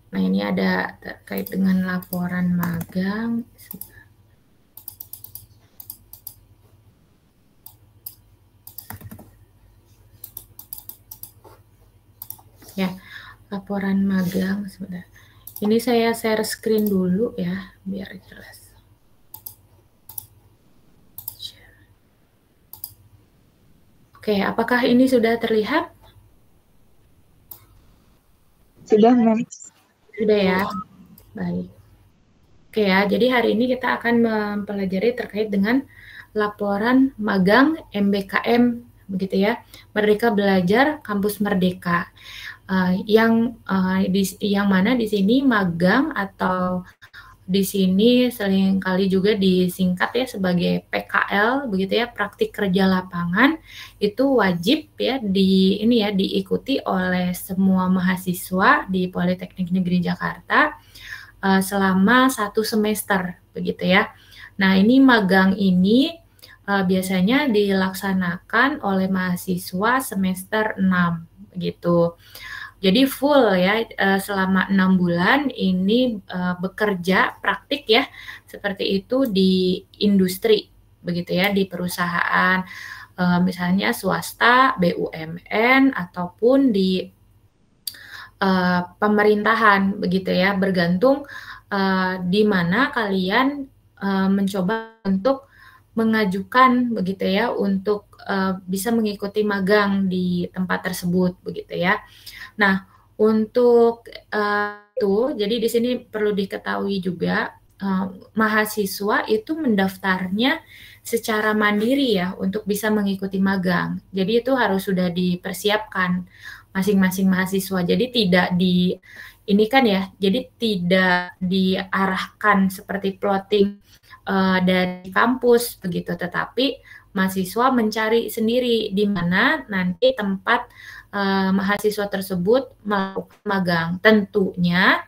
Nah, ini ada terkait dengan laporan magang. Ya, laporan magang sebentar. Ini saya share screen dulu ya, biar jelas. Oke, apakah ini sudah terlihat? Sudah, Mem. Sudah ya, baik. Oke ya, jadi hari ini kita akan mempelajari terkait dengan laporan magang MBKM, begitu ya, Merdeka Belajar Kampus Merdeka. Yang mana di sini magang atau di sini seringkali juga disingkat ya sebagai PKL, begitu ya, praktik kerja lapangan, itu wajib ya diikuti oleh semua mahasiswa di Politeknik Negeri Jakarta selama 1 semester, begitu ya. Nah, ini magang ini biasanya dilaksanakan oleh mahasiswa semester 6, begitu. Jadi full ya, selama 6 bulan ini bekerja praktik ya, seperti itu di industri, begitu ya, di perusahaan misalnya swasta, BUMN, ataupun di pemerintahan, begitu ya, bergantung di mana kalian mencoba untuk mengajukan, begitu ya, untuk bisa mengikuti magang di tempat tersebut, begitu ya. Nah, untuk itu, jadi di sini perlu diketahui juga mahasiswa itu mendaftarnya secara mandiri ya untuk bisa mengikuti magang. Jadi itu harus sudah dipersiapkan masing-masing mahasiswa. Jadi tidak ini kan ya, jadi tidak diarahkan seperti plotting dari kampus begitu, tetapi mahasiswa mencari sendiri di mana nanti tempat mahasiswa tersebut melakukan magang. Tentunya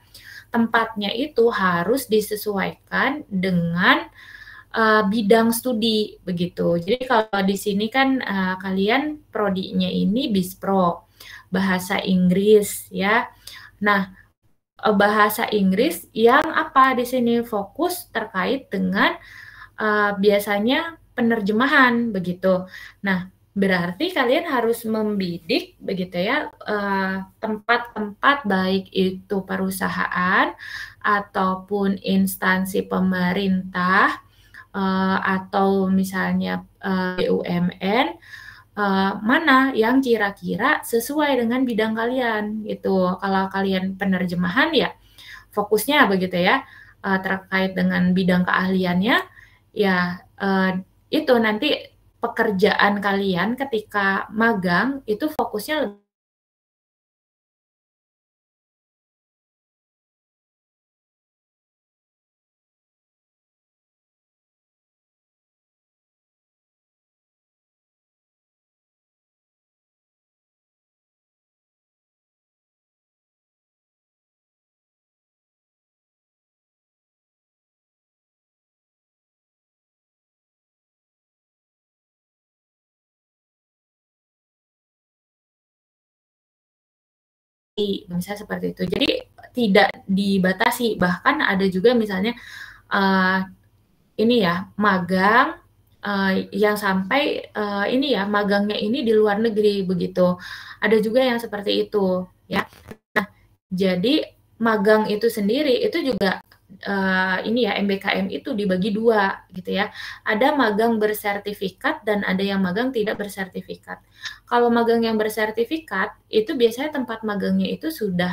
tempatnya itu harus disesuaikan dengan bidang studi begitu. Jadi kalau di sini kan kalian prodinya ini Bispro, bahasa Inggris ya. Nah, bahasa Inggris yang apa di sini fokus terkait dengan biasanya penerjemahan begitu. Nah, berarti kalian harus membidik begitu ya tempat-tempat baik itu perusahaan ataupun instansi pemerintah atau misalnya BUMN mana yang kira-kira sesuai dengan bidang kalian gitu. Kalau kalian penerjemahan ya fokusnya begitu ya terkait dengan bidang keahliannya ya itu nanti pekerjaan kalian ketika magang itu fokusnya lebih misalnya seperti itu. Jadi tidak dibatasi, bahkan ada juga misalnya ini ya magang yang sampai ini ya magangnya ini di luar negeri begitu. Ada juga yang seperti itu ya. Nah, jadi magang itu sendiri itu juga ini ya MBKM itu dibagi dua gitu ya. Ada magang bersertifikat dan ada yang magang tidak bersertifikat. Kalau magang yang bersertifikat itu biasanya tempat magangnya itu sudah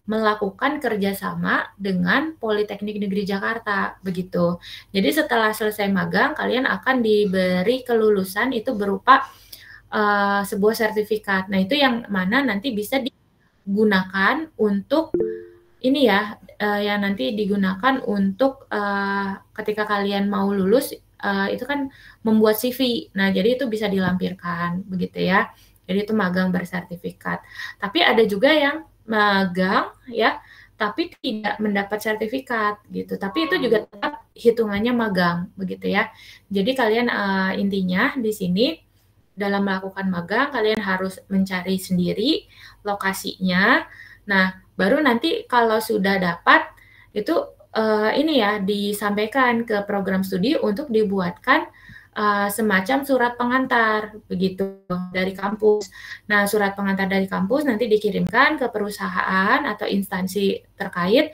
melakukan kerjasama dengan Politeknik Negeri Jakarta, begitu. Jadi setelah selesai magang, kalian akan diberi kelulusan itu berupa sebuah sertifikat. Nah, itu yang mana nanti bisa digunakan untuk ini ya, yang nanti digunakan untuk ketika kalian mau lulus itu kan membuat CV. Nah, jadi itu bisa dilampirkan, begitu ya. Jadi itu magang bersertifikat. Tapi ada juga yang magang ya, tapi tidak mendapat sertifikat gitu. Tapi itu juga tetap hitungannya magang, begitu ya. Jadi kalian intinya di sini dalam melakukan magang kalian harus mencari sendiri lokasinya. Nah, baru nanti kalau sudah dapat itu ini ya disampaikan ke program studi untuk dibuatkan semacam surat pengantar begitu dari kampus. Nah, surat pengantar dari kampus nanti dikirimkan ke perusahaan atau instansi terkait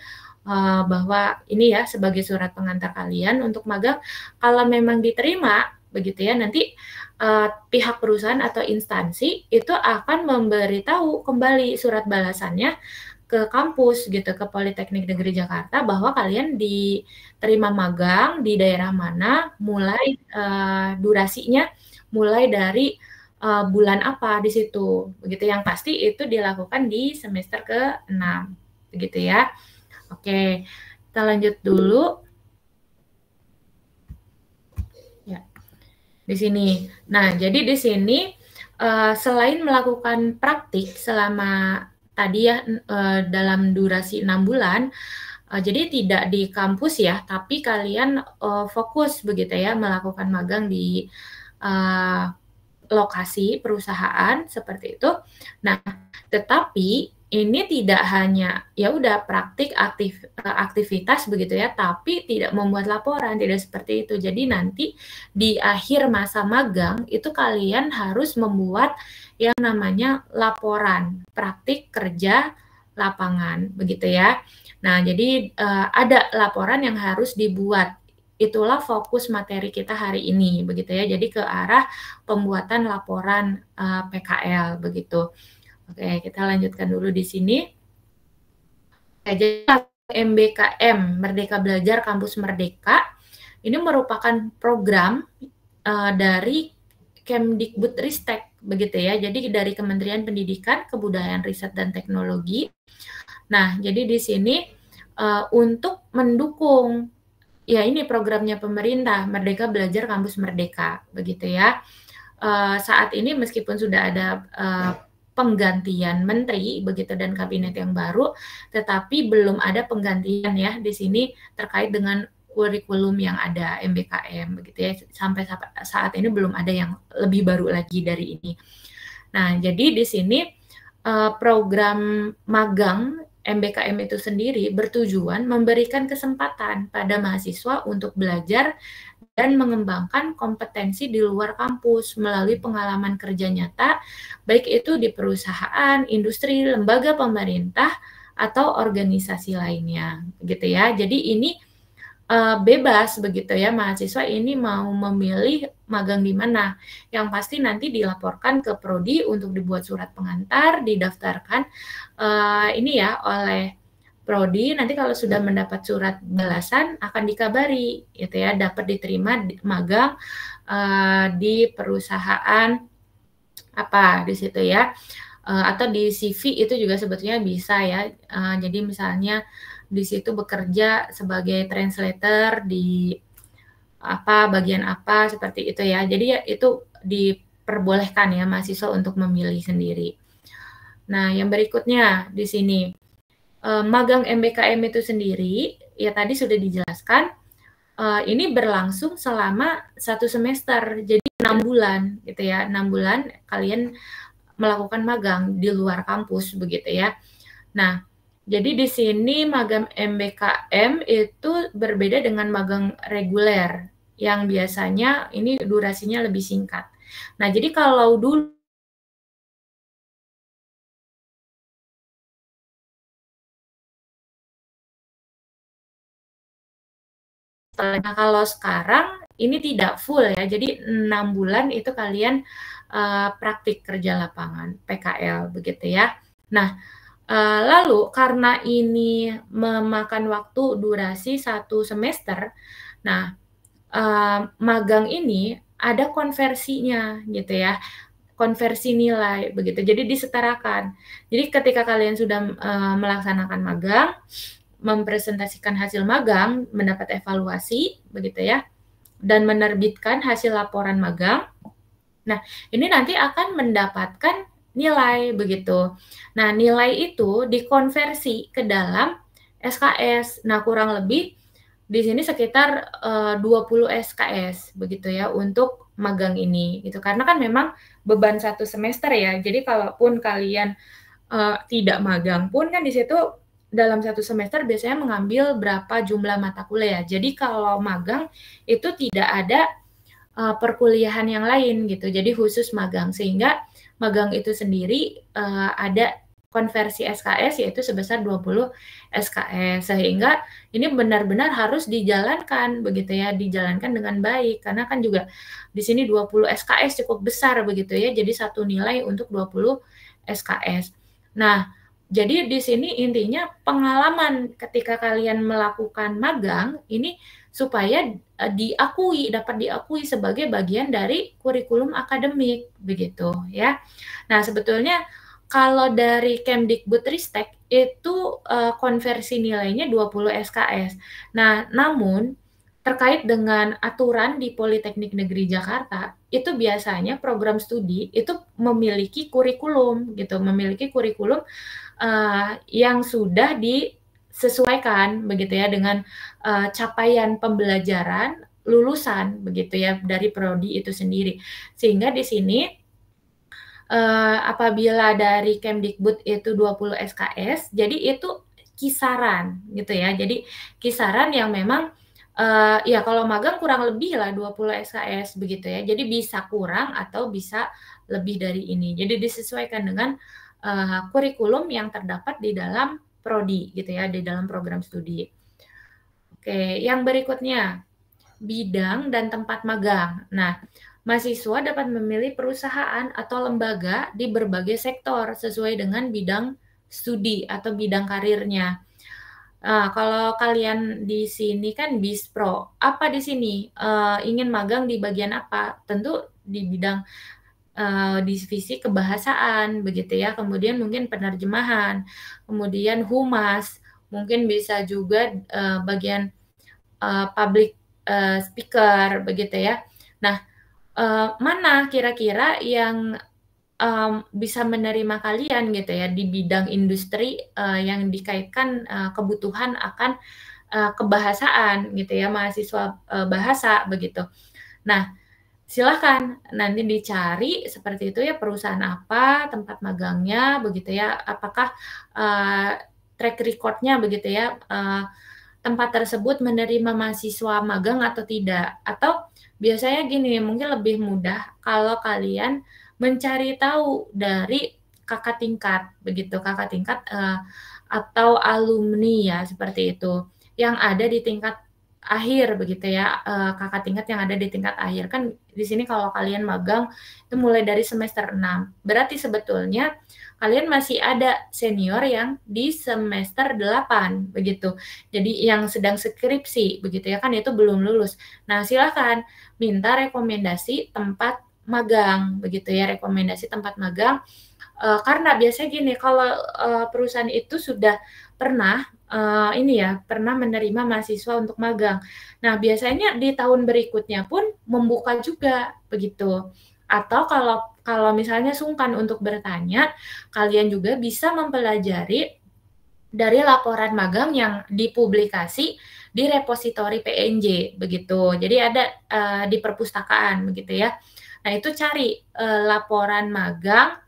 bahwa ini ya sebagai surat pengantar kalian untuk magang. Kalau memang diterima begitu ya, nanti pihak perusahaan atau instansi itu akan memberitahu kembali surat balasannya ke kampus gitu, ke Politeknik Negeri Jakarta bahwa kalian diterima magang di daerah mana, mulai durasinya mulai dari bulan apa di situ, begitu. Yang pasti itu dilakukan di semester ke-6, begitu ya. Oke, kita lanjut dulu. Ya, di sini. Nah, jadi di sini selain melakukan praktik selama tadi ya dalam durasi 6 bulan, jadi tidak di kampus ya, tapi kalian fokus begitu ya melakukan magang di lokasi perusahaan seperti itu. Nah, tetapi ini tidak hanya ya udah praktik aktivitas begitu ya, tapi tidak membuat laporan, tidak seperti itu. Jadi nanti di akhir masa magang itu kalian harus membuat yang namanya laporan praktik kerja lapangan begitu ya. Nah, jadi ada laporan yang harus dibuat. Itulah fokus materi kita hari ini begitu ya. Jadi ke arah pembuatan laporan PKL begitu. Oke, kita lanjutkan dulu di sini. Oke, jadi MBKM, Merdeka Belajar Kampus Merdeka, ini merupakan program dari Kemdikbudristek, begitu ya. Jadi dari Kementerian Pendidikan, Kebudayaan, Riset, dan Teknologi. Nah, jadi di sini untuk mendukung, ya ini programnya pemerintah, Merdeka Belajar Kampus Merdeka, begitu ya. Saat ini meskipun sudah ada penggantian menteri begitu dan kabinet yang baru, tetapi belum ada penggantian ya di sini terkait dengan kurikulum yang ada MBKM begitu ya. Sampai saat ini belum ada yang lebih baru lagi dari ini. Nah, jadi di sini program magang MBKM itu sendiri bertujuan memberikan kesempatan pada mahasiswa untuk belajar dan mengembangkan kompetensi di luar kampus melalui pengalaman kerja nyata, baik itu di perusahaan, industri, lembaga pemerintah, atau organisasi lainnya, gitu ya. Jadi ini bebas begitu ya, mahasiswa ini mau memilih magang di mana. Yang pasti nanti dilaporkan ke prodi untuk dibuat surat pengantar, didaftarkan ini ya oleh prodi. Nanti kalau sudah mendapat surat balasan akan dikabari gitu ya, dapat diterima magang di perusahaan apa di situ ya, atau di CV itu juga sebetulnya bisa ya. Jadi misalnya di situ bekerja sebagai translator di apa bagian apa seperti itu ya. Jadi ya itu diperbolehkan ya mahasiswa untuk memilih sendiri. Nah, yang berikutnya di sini magang MBKM itu sendiri, ya tadi sudah dijelaskan, ini berlangsung selama 1 semester, jadi 6 bulan gitu ya, 6 bulan kalian melakukan magang di luar kampus begitu ya. Nah, jadi di sini magang MBKM itu berbeda dengan magang reguler yang biasanya ini durasinya lebih singkat. Nah, jadi kalau dulu nah, kalau sekarang ini tidak full ya, jadi 6 bulan itu kalian praktik kerja lapangan, PKL begitu ya. Nah, lalu karena ini memakan waktu durasi 1 semester, nah magang ini ada konversinya gitu ya, konversi nilai begitu, jadi disetarakan. Jadi ketika kalian sudah melaksanakan magang, mempresentasikan hasil magang, mendapat evaluasi begitu ya, dan menerbitkan hasil laporan magang. Nah, ini nanti akan mendapatkan nilai begitu. Nah, nilai itu dikonversi ke dalam SKS. Nah, kurang lebih di sini sekitar 20 SKS begitu ya untuk magang ini gitu. Karena kan memang beban 1 semester ya. Jadi kalaupun kalian tidak magang pun kan di situ dalam satu semester biasanya mengambil berapa jumlah mata kuliah. Jadi kalau magang itu tidak ada perkuliahan yang lain gitu. Jadi khusus magang, sehingga magang itu sendiri ada konversi SKS yaitu sebesar 20 SKS, sehingga ini benar-benar harus dijalankan begitu ya, dijalankan dengan baik karena kan juga di sini 20 SKS cukup besar begitu ya. Jadi satu nilai untuk 20 SKS. Nah, jadi di sini intinya pengalaman ketika kalian melakukan magang ini supaya dapat diakui sebagai bagian dari kurikulum akademik begitu ya. Nah, sebetulnya kalau dari Kemdikbudristek itu konversi nilainya 20 SKS. Nah, namun terkait dengan aturan di Politeknik Negeri Jakarta, itu biasanya program studi itu memiliki kurikulum gitu, memiliki kurikulum yang sudah disesuaikan begitu ya dengan capaian pembelajaran lulusan begitu ya dari prodi itu sendiri. Sehingga di sini apabila dari Kemdikbud itu 20 SKS, jadi itu kisaran gitu ya. Jadi kisaran yang memang ya kalau magang kurang lebih lah 20 SKS begitu ya. Jadi bisa kurang atau bisa lebih dari ini. Jadi disesuaikan dengan kurikulum yang terdapat di dalam prodi gitu ya, di dalam program studi. Oke, yang berikutnya bidang dan tempat magang. Nah, mahasiswa dapat memilih perusahaan atau lembaga di berbagai sektor sesuai dengan bidang studi atau bidang karirnya. Kalau kalian di sini kan Bispro, apa di sini ingin magang di bagian apa? Tentu di bidang divisi kebahasaan begitu ya, kemudian mungkin penerjemahan, kemudian humas, mungkin bisa juga bagian public speaker begitu ya. Nah, mana kira-kira yang bisa menerima kalian gitu ya di bidang industri yang dikaitkan kebutuhan akan kebahasaan gitu ya, mahasiswa bahasa begitu. Nah, silahkan nanti dicari seperti itu ya, perusahaan apa, tempat magangnya begitu ya, apakah track record-nya begitu ya, tempat tersebut menerima mahasiswa magang atau tidak. Atau biasanya gini, mungkin lebih mudah kalau kalian mencari tahu dari kakak tingkat begitu, kakak tingkat atau alumni ya seperti itu, yang ada di tingkat akhir begitu ya, kakak tingkat yang ada di tingkat akhir. Kan di sini kalau kalian magang itu mulai dari semester 6. Berarti sebetulnya kalian masih ada senior yang di semester 8 begitu. Jadi yang sedang skripsi begitu ya, kan itu belum lulus. Nah, silakan minta rekomendasi tempat magang begitu ya, rekomendasi tempat magang. Karena biasanya gini, kalau perusahaan itu sudah pernah pernah menerima mahasiswa untuk magang. Nah, biasanya di tahun berikutnya pun membuka juga begitu. Atau kalau misalnya sungkan untuk bertanya, kalian juga bisa mempelajari dari laporan magang yang dipublikasi di repositori PNJ begitu. Jadi ada di perpustakaan begitu ya. Nah, itu cari laporan magang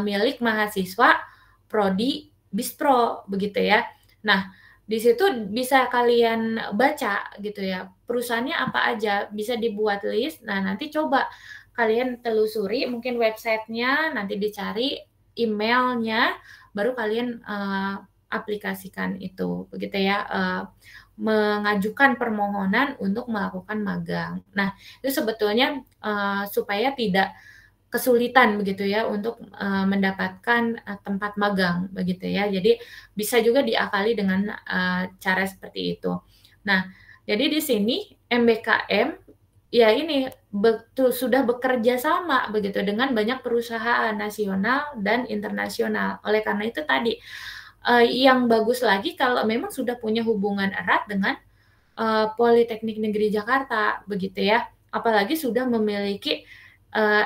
milik mahasiswa prodi Bispro begitu ya. Nah, di situ bisa kalian baca gitu ya, perusahaannya apa aja, bisa dibuat list. Nah, nanti coba kalian telusuri mungkin websitenya, nanti dicari emailnya, baru kalian aplikasikan itu begitu ya, mengajukan permohonan untuk melakukan magang. Nah, itu sebetulnya supaya tidak kesulitan begitu ya untuk mendapatkan tempat magang begitu ya. Jadi bisa juga diakali dengan cara seperti itu. Nah, jadi di sini MBKM ya ini sudah bekerja sama begitu dengan banyak perusahaan nasional dan internasional. Oleh karena itu tadi yang bagus lagi kalau memang sudah punya hubungan erat dengan Politeknik Negeri Jakarta begitu ya. Apalagi sudah memiliki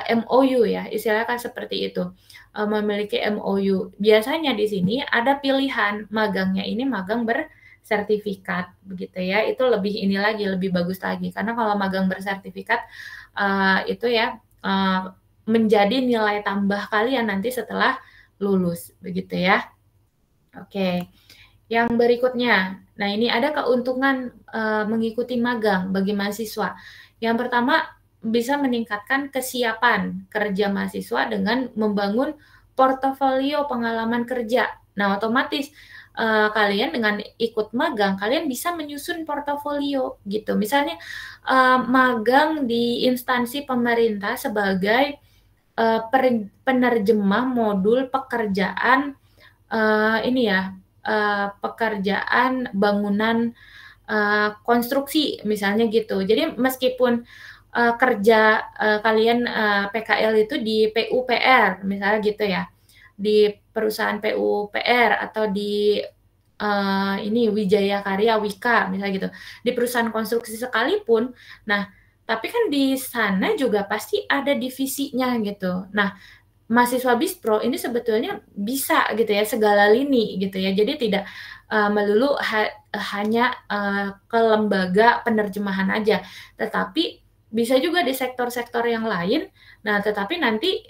MOU ya, istilahnya kan seperti itu, memiliki MOU. Biasanya di sini ada pilihan magangnya ini magang bersertifikat begitu ya, itu lebih ini lagi, lebih bagus lagi. Karena kalau magang bersertifikat itu ya menjadi nilai tambah kalian nanti setelah lulus, begitu ya. Oke, yang berikutnya. Nah, ini ada keuntungan mengikuti magang bagi mahasiswa. Yang pertama, bisa meningkatkan kesiapan kerja mahasiswa dengan membangun portofolio pengalaman kerja. Nah, otomatis kalian dengan ikut magang, kalian bisa menyusun portofolio gitu. Misalnya magang di instansi pemerintah sebagai penerjemah modul pekerjaan ini ya, pekerjaan bangunan konstruksi misalnya gitu. Jadi meskipun kerja kalian PKL itu di PUPR misalnya gitu ya, di perusahaan PUPR atau di ini Wijaya Karya Wika misalnya gitu, di perusahaan konstruksi sekalipun, nah tapi kan di sana juga pasti ada divisinya gitu. Nah, mahasiswa Bispro ini sebetulnya bisa gitu ya, segala lini gitu ya. Jadi tidak melulu hanya ke lembaga penerjemahan aja, tetapi bisa juga di sektor-sektor yang lain. Nah, tetapi nanti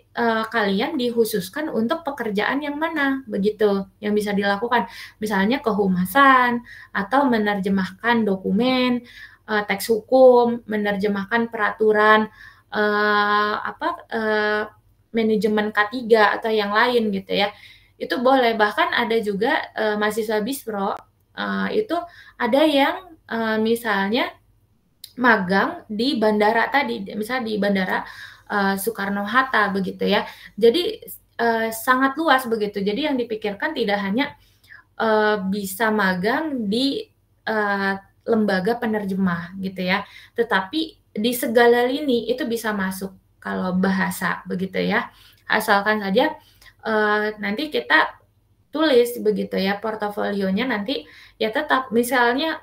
kalian dikhususkan untuk pekerjaan yang mana, begitu yang bisa dilakukan. Misalnya kehumasan atau menerjemahkan dokumen, teks hukum, menerjemahkan peraturan manajemen K3 atau yang lain gitu ya. Itu boleh, bahkan ada juga mahasiswa Bispro itu ada yang misalnya magang di bandara tadi, misalnya di bandara Soekarno-Hatta begitu ya. Jadi sangat luas begitu. Jadi yang dipikirkan tidak hanya bisa magang di lembaga penerjemah gitu ya, tetapi di segala lini itu bisa masuk kalau bahasa begitu ya. Asalkan saja nanti kita tulis begitu ya portofolionya, nanti ya tetap misalnya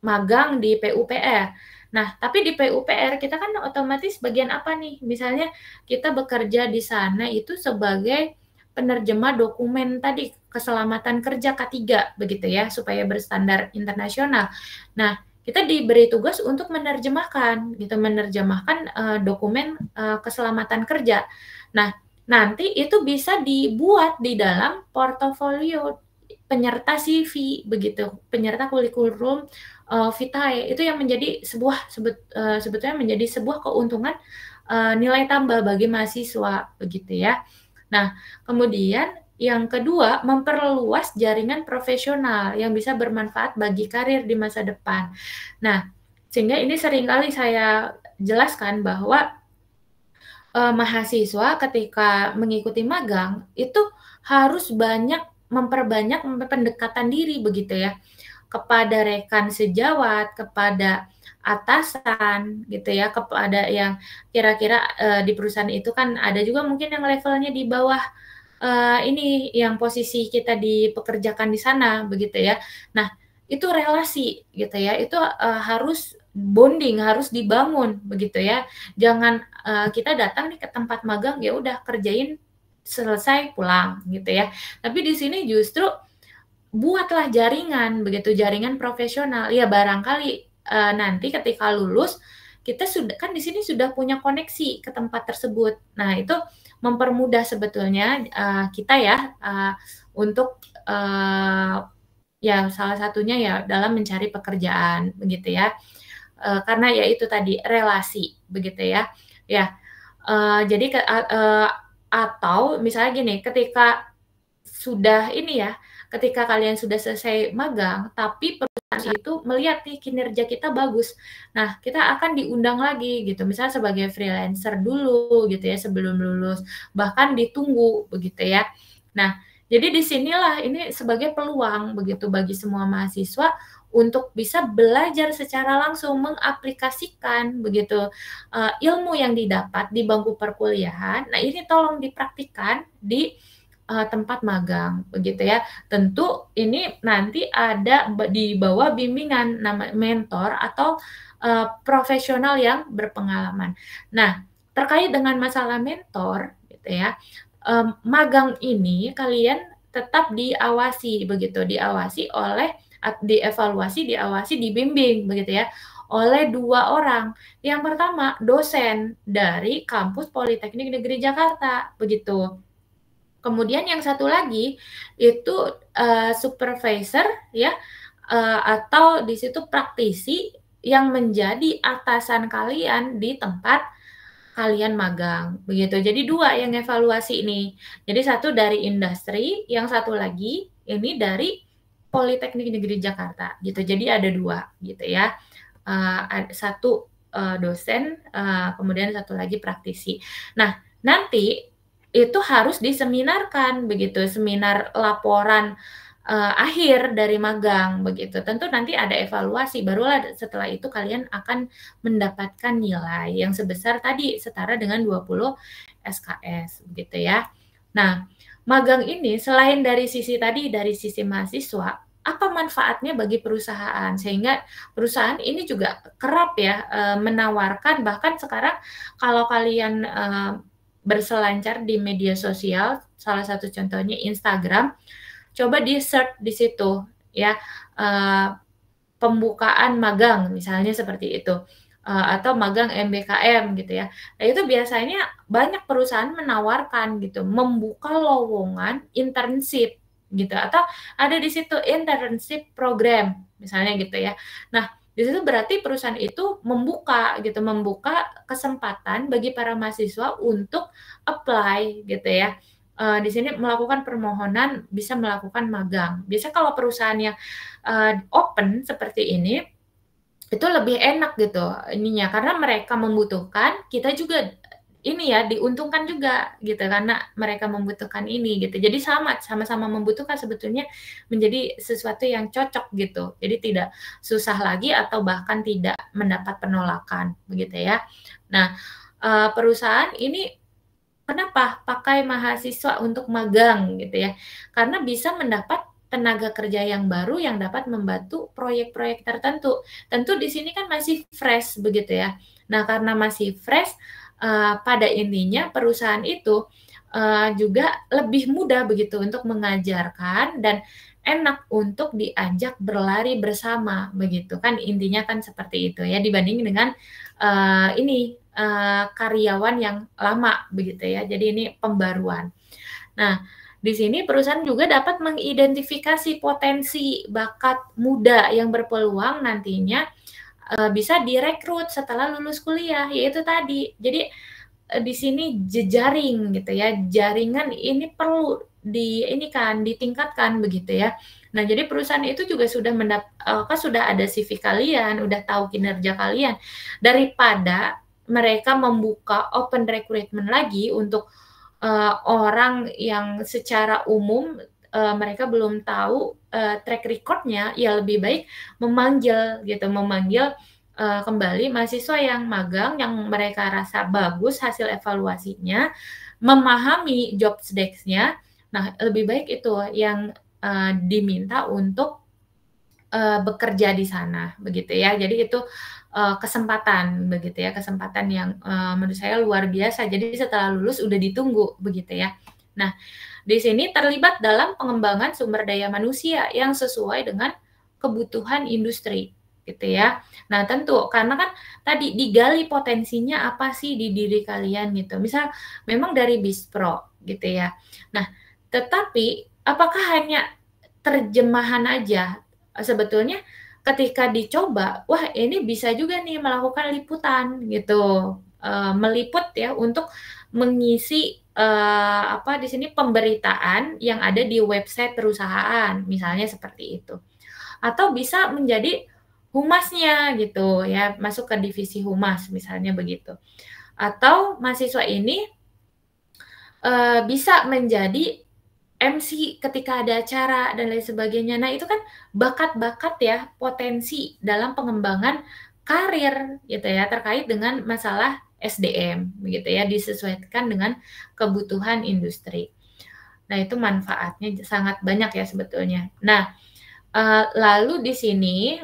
magang di PUPR. Nah, tapi di PUPR kita kan otomatis bagian apa nih? Misalnya kita bekerja di sana itu sebagai penerjemah dokumen tadi keselamatan kerja K3 begitu ya, supaya berstandar internasional. Nah, kita diberi tugas untuk menerjemahkan gitu, menerjemahkan dokumen keselamatan kerja. Nah, nanti itu bisa dibuat di dalam portofolio penyerta CV begitu, penyerta kurikulum vitae. Itu yang menjadi sebetulnya menjadi sebuah keuntungan nilai tambah bagi mahasiswa begitu ya. Nah, kemudian yang kedua, memperluas jaringan profesional yang bisa bermanfaat bagi karir di masa depan. Nah, sehingga ini seringkali saya jelaskan bahwa mahasiswa ketika mengikuti magang itu harus memperbanyak pendekatan diri begitu ya, kepada rekan sejawat, kepada atasan gitu ya, kepada yang kira-kira di perusahaan itu kan ada juga mungkin yang levelnya di bawah ini yang posisi kita dipekerjakan di sana begitu ya. Nah, itu relasi gitu ya, itu harus bonding, harus dibangun begitu ya. Jangan kita datang nih ke tempat magang ya udah kerjain selesai pulang gitu ya. Tapi di sini justru buatlah jaringan begitu, jaringan profesional. Ya barangkali nanti ketika lulus kita sudah kan di sini sudah punya koneksi ke tempat tersebut. Nah, itu mempermudah sebetulnya kita ya untuk ya salah satunya ya dalam mencari pekerjaan begitu ya. Karena ya itu tadi relasi begitu ya. Ya. Jadi atau misalnya gini, ketika sudah ini ya, ketika kalian sudah selesai magang, tapi perusahaan itu melihat nih kinerja kita bagus. Nah, kita akan diundang lagi gitu, misalnya sebagai freelancer dulu gitu ya sebelum lulus, bahkan ditunggu begitu ya. Nah, jadi disinilah ini sebagai peluang begitu bagi semua mahasiswa untuk bisa belajar secara langsung mengaplikasikan begitu ilmu yang didapat di bangku perkuliahan. Nah, ini tolong dipraktikkan di tempat magang begitu ya. Tentu ini nanti ada di bawah bimbingan nama mentor atau profesional yang berpengalaman. Nah, terkait dengan masalah mentor gitu ya. Magang ini kalian tetap diawasi begitu, diawasi, dibimbing begitu ya oleh 2 orang. Yang pertama, dosen dari kampus Politeknik Negeri Jakarta begitu. Kemudian yang satu lagi itu supervisor ya, atau di situ praktisi yang menjadi atasan kalian di tempat kalian magang, begitu. Jadi 2 yang evaluasi nih. Jadi satu dari industri, yang satu lagi ini dari Politeknik Negeri Jakarta, gitu. Jadi ada 2 gitu ya. Satu dosen, kemudian satu lagi praktisi. Nah, nanti itu harus diseminarkan, begitu. Seminar laporan akhir dari magang, begitu. Tentu nanti ada evaluasi, barulah setelah itu kalian akan mendapatkan nilai yang sebesar tadi setara dengan 20 SKS, begitu ya. Nah, magang ini selain dari sisi tadi, dari sisi mahasiswa, apa manfaatnya bagi perusahaan? Sehingga perusahaan ini juga kerap ya menawarkan, bahkan sekarang kalau kalian berselancar di media sosial, salah satu contohnya Instagram, coba di-search di situ ya, pembukaan magang misalnya seperti itu, atau magang MBKM gitu ya. Nah itu biasanya banyak perusahaan menawarkan gitu, membuka lowongan internship gitu, atau ada di situ internship program misalnya gitu ya. Nah di situ berarti perusahaan itu membuka gitu, membuka kesempatan bagi para mahasiswa untuk apply gitu ya. Di sini melakukan permohonan bisa melakukan magang. Biasanya kalau perusahaan yang open seperti ini, itu lebih enak gitu ininya, karena mereka membutuhkan, kita juga ini ya, diuntungkan juga gitu, karena mereka membutuhkan ini gitu. Jadi sama-sama membutuhkan sebetulnya menjadi sesuatu yang cocok gitu. Jadi tidak susah lagi atau bahkan tidak mendapat penolakan, begitu ya. Nah, perusahaan ini kenapa pakai mahasiswa untuk magang gitu ya? Karena bisa mendapat tenaga kerja yang baru yang dapat membantu proyek-proyek tertentu. Tentu di sini kan masih fresh begitu ya. Nah, karena masih fresh, pada intinya perusahaan itu juga lebih mudah begitu untuk mengajarkan dan enak untuk diajak berlari bersama begitu kan, intinya kan seperti itu ya, dibanding dengan karyawan yang lama begitu ya. Jadi ini pembaruan. Nah, di sini perusahaan juga dapat mengidentifikasi potensi bakat muda yang berpeluang nantinya bisa direkrut setelah lulus kuliah, yaitu tadi. Jadi di sini jejaring gitu ya, jaringan ini perlu ditingkatkan begitu ya. Nah, jadi perusahaan itu juga sudah kan sudah ada CV kalian, udah tahu kinerja kalian. Daripada mereka membuka open recruitment lagi untuk orang yang secara umum mereka belum tahu track record-nya, ya lebih baik memanggil kembali mahasiswa yang magang yang mereka rasa bagus hasil evaluasinya, memahami job desk-nya. Nah, lebih baik itu yang diminta untuk bekerja di sana, begitu ya. Jadi itu kesempatan, begitu ya, kesempatan yang menurut saya luar biasa. Jadi setelah lulus udah ditunggu, begitu ya. Nah, di sini terlibat dalam pengembangan sumber daya manusia yang sesuai dengan kebutuhan industri, gitu ya. Nah, tentu karena kan tadi digali potensinya apa sih di diri kalian gitu. Misal memang dari Bispro, gitu ya. Nah, tetapi apakah hanya terjemahan aja? Sebetulnya ketika dicoba, wah ini bisa juga nih melakukan liputan gitu, meliput ya untuk mengisi di sini pemberitaan yang ada di website perusahaan, misalnya seperti itu. Atau bisa menjadi humasnya gitu ya, masuk ke divisi humas misalnya begitu. Atau mahasiswa ini bisa menjadi MC ketika ada acara dan lain sebagainya. Nah, itu kan bakat-bakat ya, potensi dalam pengembangan karir gitu ya, terkait dengan masalah SDM begitu ya, disesuaikan dengan kebutuhan industri. Nah, itu manfaatnya sangat banyak ya sebetulnya. Nah, lalu di sini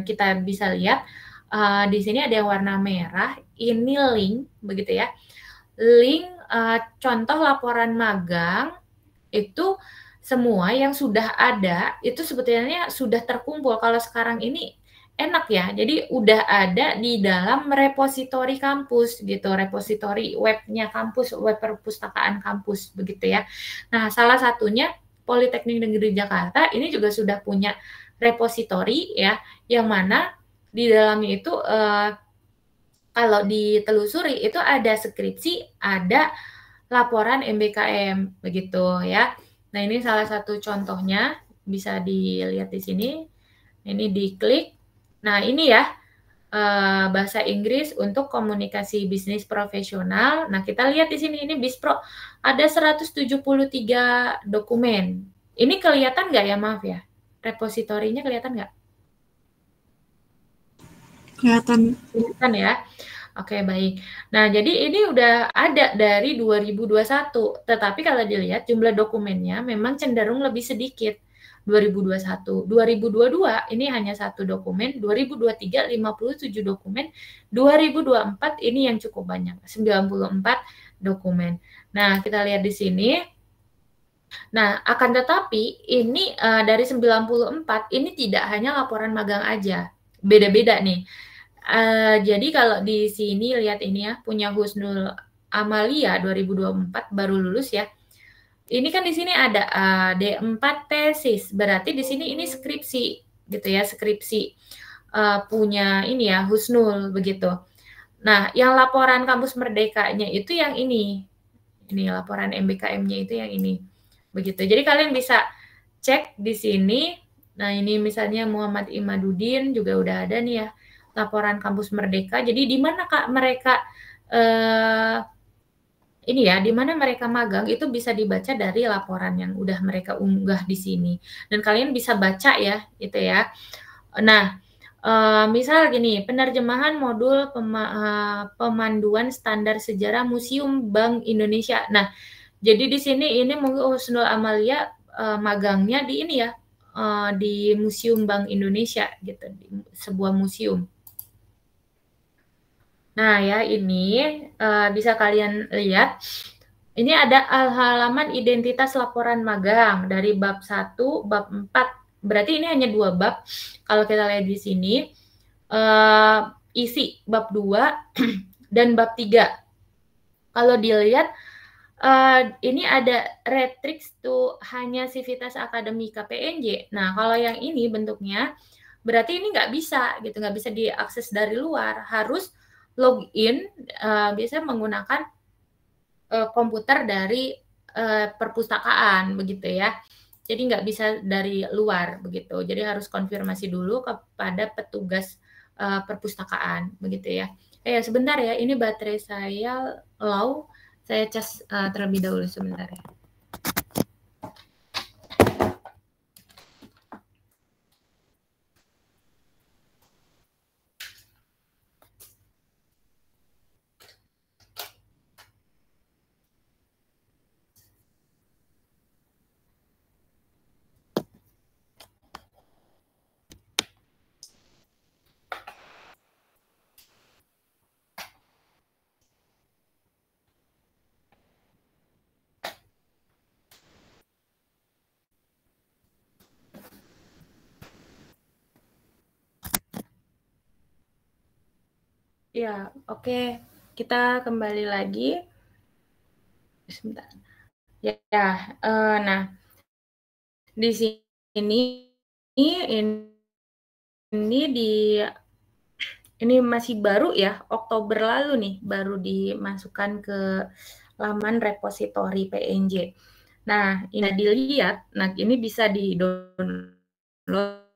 kita bisa lihat di sini ada yang warna merah, ini link begitu ya. Link contoh laporan magang itu semua yang sudah ada itu sebetulnya sudah terkumpul. Kalau sekarang ini enak ya. Jadi udah ada di dalam repositori kampus gitu, repositori webnya kampus, web perpustakaan kampus begitu ya. Nah, salah satunya Politeknik Negeri Jakarta ini juga sudah punya repositori ya, yang mana di dalamnya itu kalau ditelusuri itu ada skripsi, ada laporan MBKM begitu ya. Nah, ini salah satu contohnya, bisa dilihat di sini. Ini diklik. Nah, ini ya bahasa Inggris untuk komunikasi bisnis profesional. Nah, kita lihat di sini ini BISPRO ada 173 dokumen. Ini kelihatan nggak ya, maaf ya? Repositorinya kelihatan nggak? Kelihatan. Kelihatan ya. Oke, baik. Nah, jadi ini udah ada dari 2021, tetapi kalau dilihat jumlah dokumennya memang cenderung lebih sedikit. 2021, 2022 ini hanya 1 dokumen, 2023 57 dokumen, 2024 ini yang cukup banyak, 94 dokumen. Nah, kita lihat di sini. Nah, akan tetapi ini dari 94 ini tidak hanya laporan magang aja, beda-beda nih. Jadi kalau di sini lihat ini ya, punya Husnul Amalia 2024 baru lulus ya. Ini kan di sini ada D4 tesis, berarti di sini ini skripsi gitu ya, skripsi punya ini ya Husnul begitu. Nah, yang laporan kampus merdekanya itu yang ini. Ini laporan MBKM-nya itu yang ini. Begitu. Jadi kalian bisa cek di sini. Nah, ini misalnya Muhammad Imaduddin juga udah ada nih ya, laporan kampus merdeka. Jadi di mana Kak mereka ini ya, di mana mereka magang itu bisa dibaca dari laporan yang udah mereka unggah di sini. Dan kalian bisa baca ya, gitu ya. Nah, misal gini, penerjemahan modul pemanduan standar sejarah Museum Bank Indonesia. Nah, jadi di sini ini mungkin Husnul Amalia magangnya di ini ya, di Museum Bank Indonesia gitu, di sebuah museum. Nah, ya ini bisa kalian lihat. Ini ada halaman identitas laporan magang dari bab 1, bab 4. Berarti ini hanya 2 bab. Kalau kita lihat di sini, isi bab 2 dan bab 3. Kalau dilihat, ini ada Retrix to hanya Civitas Akademika PNJ. Nah, kalau yang ini bentuknya, berarti ini nggak bisa, gitu, nggak bisa diakses dari luar. Harus login, biasanya menggunakan komputer dari perpustakaan, begitu ya. Jadi nggak bisa dari luar, begitu. Jadi harus konfirmasi dulu kepada petugas perpustakaan, begitu ya. Sebentar ya, ini baterai saya low. Saya cas terlebih dahulu sebentar ya. Ya, oke. Kita kembali lagi. Sebentar. Ya, nah, di sini ini masih baru ya, Oktober lalu nih, baru dimasukkan ke laman repositori PNJ. Nah, ini dilihat, nah ini bisa di-download.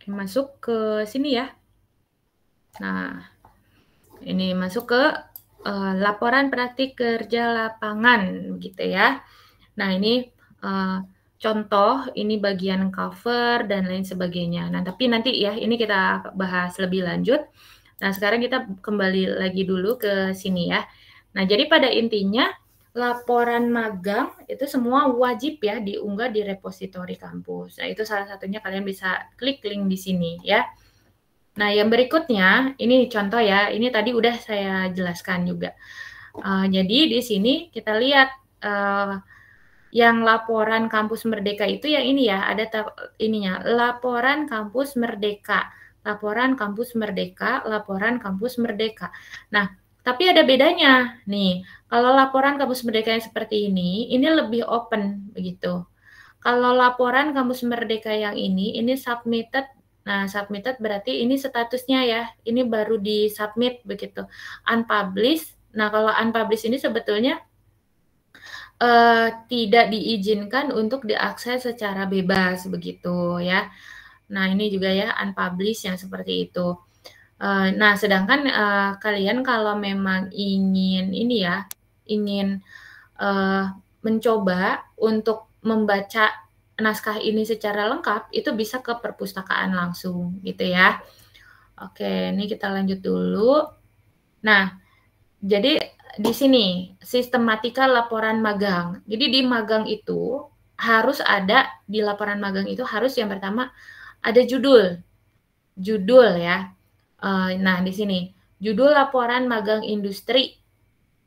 Masuk ke sini ya. Nah, ini masuk ke laporan praktik kerja lapangan, gitu ya. Nah, ini contoh, ini bagian cover dan lain sebagainya. Nah, tapi nanti ya, ini kita bahas lebih lanjut. Nah, sekarang kita kembali lagi dulu ke sini ya. Nah, jadi pada intinya, laporan magang itu semua wajib ya diunggah di repositori kampus. Nah, itu salah satunya kalian bisa klik link di sini ya. Nah, yang berikutnya, ini contoh ya, ini tadi udah saya jelaskan juga. Jadi di sini kita lihat Yang laporan Kampus Merdeka itu yang ini ya, ada ininya, laporan Kampus Merdeka, laporan Kampus Merdeka, laporan Kampus Merdeka. Nah, tapi ada bedanya nih. Kalau laporan Kampus Merdeka yang seperti ini lebih open begitu. Kalau laporan Kampus Merdeka yang ini submitted. Nah, submitted berarti ini statusnya ya, ini baru di submit begitu. Unpublished. Nah, kalau unpublished ini sebetulnya tidak diizinkan untuk diakses secara bebas begitu ya. Nah, ini juga ya unpublished yang seperti itu. Nah, sedangkan kalian kalau memang ingin ini ya, ingin mencoba untuk membaca naskah ini secara lengkap, itu bisa ke perpustakaan langsung gitu ya. Oke, ini kita lanjut dulu. Nah, jadi di sini sistematika laporan magang. Jadi di magang itu harus ada, di laporan magang itu harus yang pertama ada judul ya. Nah, di sini judul laporan magang industri.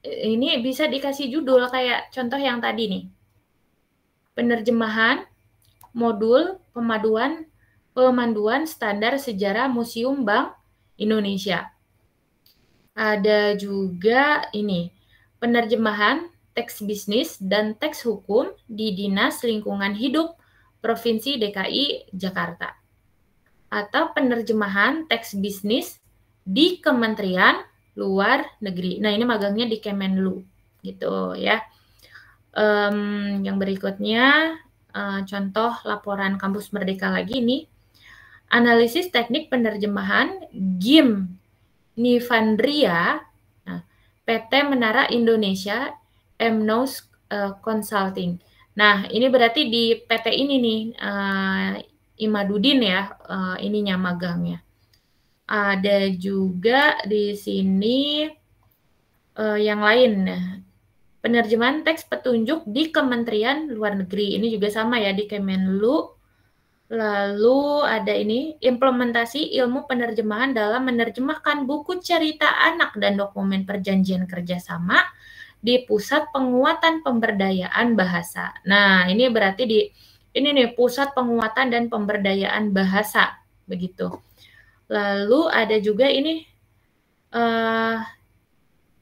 Ini bisa dikasih judul kayak contoh yang tadi nih. Penerjemahan modul pemanduan standar sejarah Museum Bank Indonesia. Ada juga ini, penerjemahan teks bisnis dan teks hukum di Dinas Lingkungan Hidup Provinsi DKI Jakarta. Atau penerjemahan teks bisnis di Kementerian Luar Negeri. Nah, ini magangnya di Kemenlu gitu ya. Yang berikutnya contoh laporan Kampus Merdeka lagi nih. Analisis teknik penerjemahan GIM Nivandria, nah, PT Menara Indonesia, MNOS Consulting. Nah, ini berarti di PT ini nih, Imadudin ya, ininya magangnya. Ada juga di sini yang lain. Penerjemahan teks petunjuk di Kementerian Luar Negeri. Ini juga sama ya, di Kemenlu. Lalu ada ini, implementasi ilmu penerjemahan dalam menerjemahkan buku cerita anak dan dokumen perjanjian kerjasama di Pusat Penguatan Pemberdayaan Bahasa. Nah, ini berarti ini nih, Pusat Penguatan dan Pemberdayaan Bahasa, begitu. Lalu ada juga ini,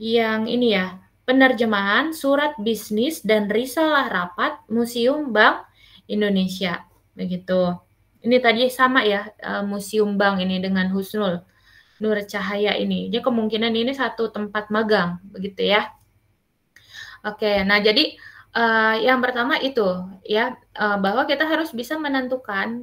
yang ini ya, penerjemahan surat bisnis dan risalah rapat Museum Bank Indonesia. Begitu. Ini tadi sama ya, Museum Bank ini dengan Husnul Nur Cahaya ini. Jadi kemungkinan ini satu tempat magang, begitu ya. Oke, nah jadi yang pertama itu ya, bahwa kita harus bisa menentukan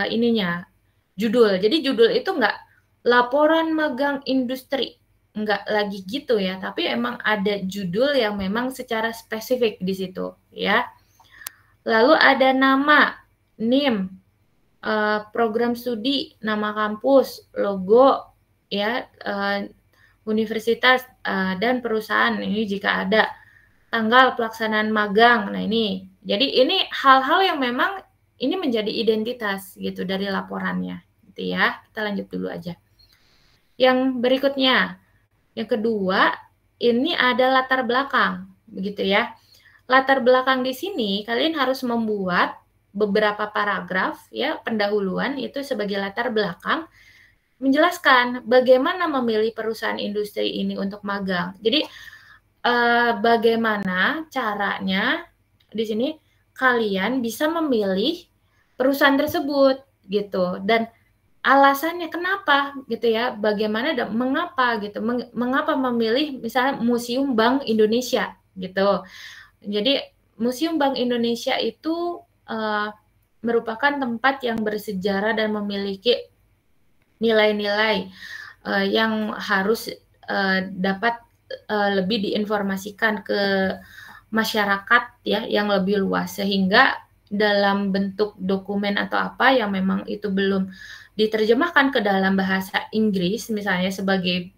ininya, judul. Jadi judul itu enggak laporan magang industri, enggak lagi gitu ya, tapi emang ada judul yang memang secara spesifik di situ ya. Lalu ada nama, NIM, program studi, nama kampus, logo, ya, universitas dan perusahaan ini jika ada, tanggal pelaksanaan magang. Nah ini, jadi ini hal-hal yang memang ini menjadi identitas gitu dari laporannya, gitu ya. Kita lanjut dulu aja. Yang berikutnya, yang kedua, ini ada latar belakang, begitu ya. Latar belakang di sini kalian harus membuat beberapa paragraf ya, pendahuluan itu sebagai latar belakang menjelaskan bagaimana memilih perusahaan industri ini untuk magang. Jadi bagaimana caranya di sini kalian bisa memilih perusahaan tersebut gitu, dan alasannya kenapa gitu ya, bagaimana dan mengapa gitu, mengapa memilih misalnya Museum Bank Indonesia gitu. Jadi Museum Bank Indonesia itu merupakan tempat yang bersejarah dan memiliki nilai-nilai yang harus dapat lebih diinformasikan ke masyarakat ya, yang lebih luas, sehingga dalam bentuk dokumen atau apa yang memang itu belum diterjemahkan ke dalam bahasa Inggris misalnya sebagai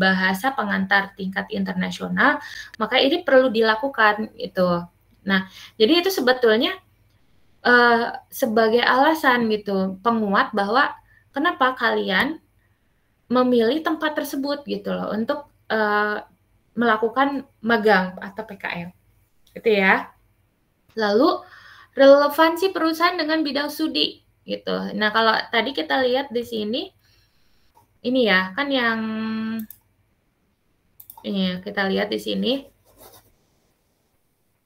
bahasa pengantar tingkat internasional, maka ini perlu dilakukan itu. Nah, jadi itu sebetulnya sebagai alasan gitu, penguat bahwa kenapa kalian memilih tempat tersebut gitu loh untuk melakukan magang atau PKL, gitu ya. Lalu relevansi perusahaan dengan bidang studi gitu. Nah, kalau tadi kita lihat di sini ini ya, kan yang ini ya, kita lihat di sini.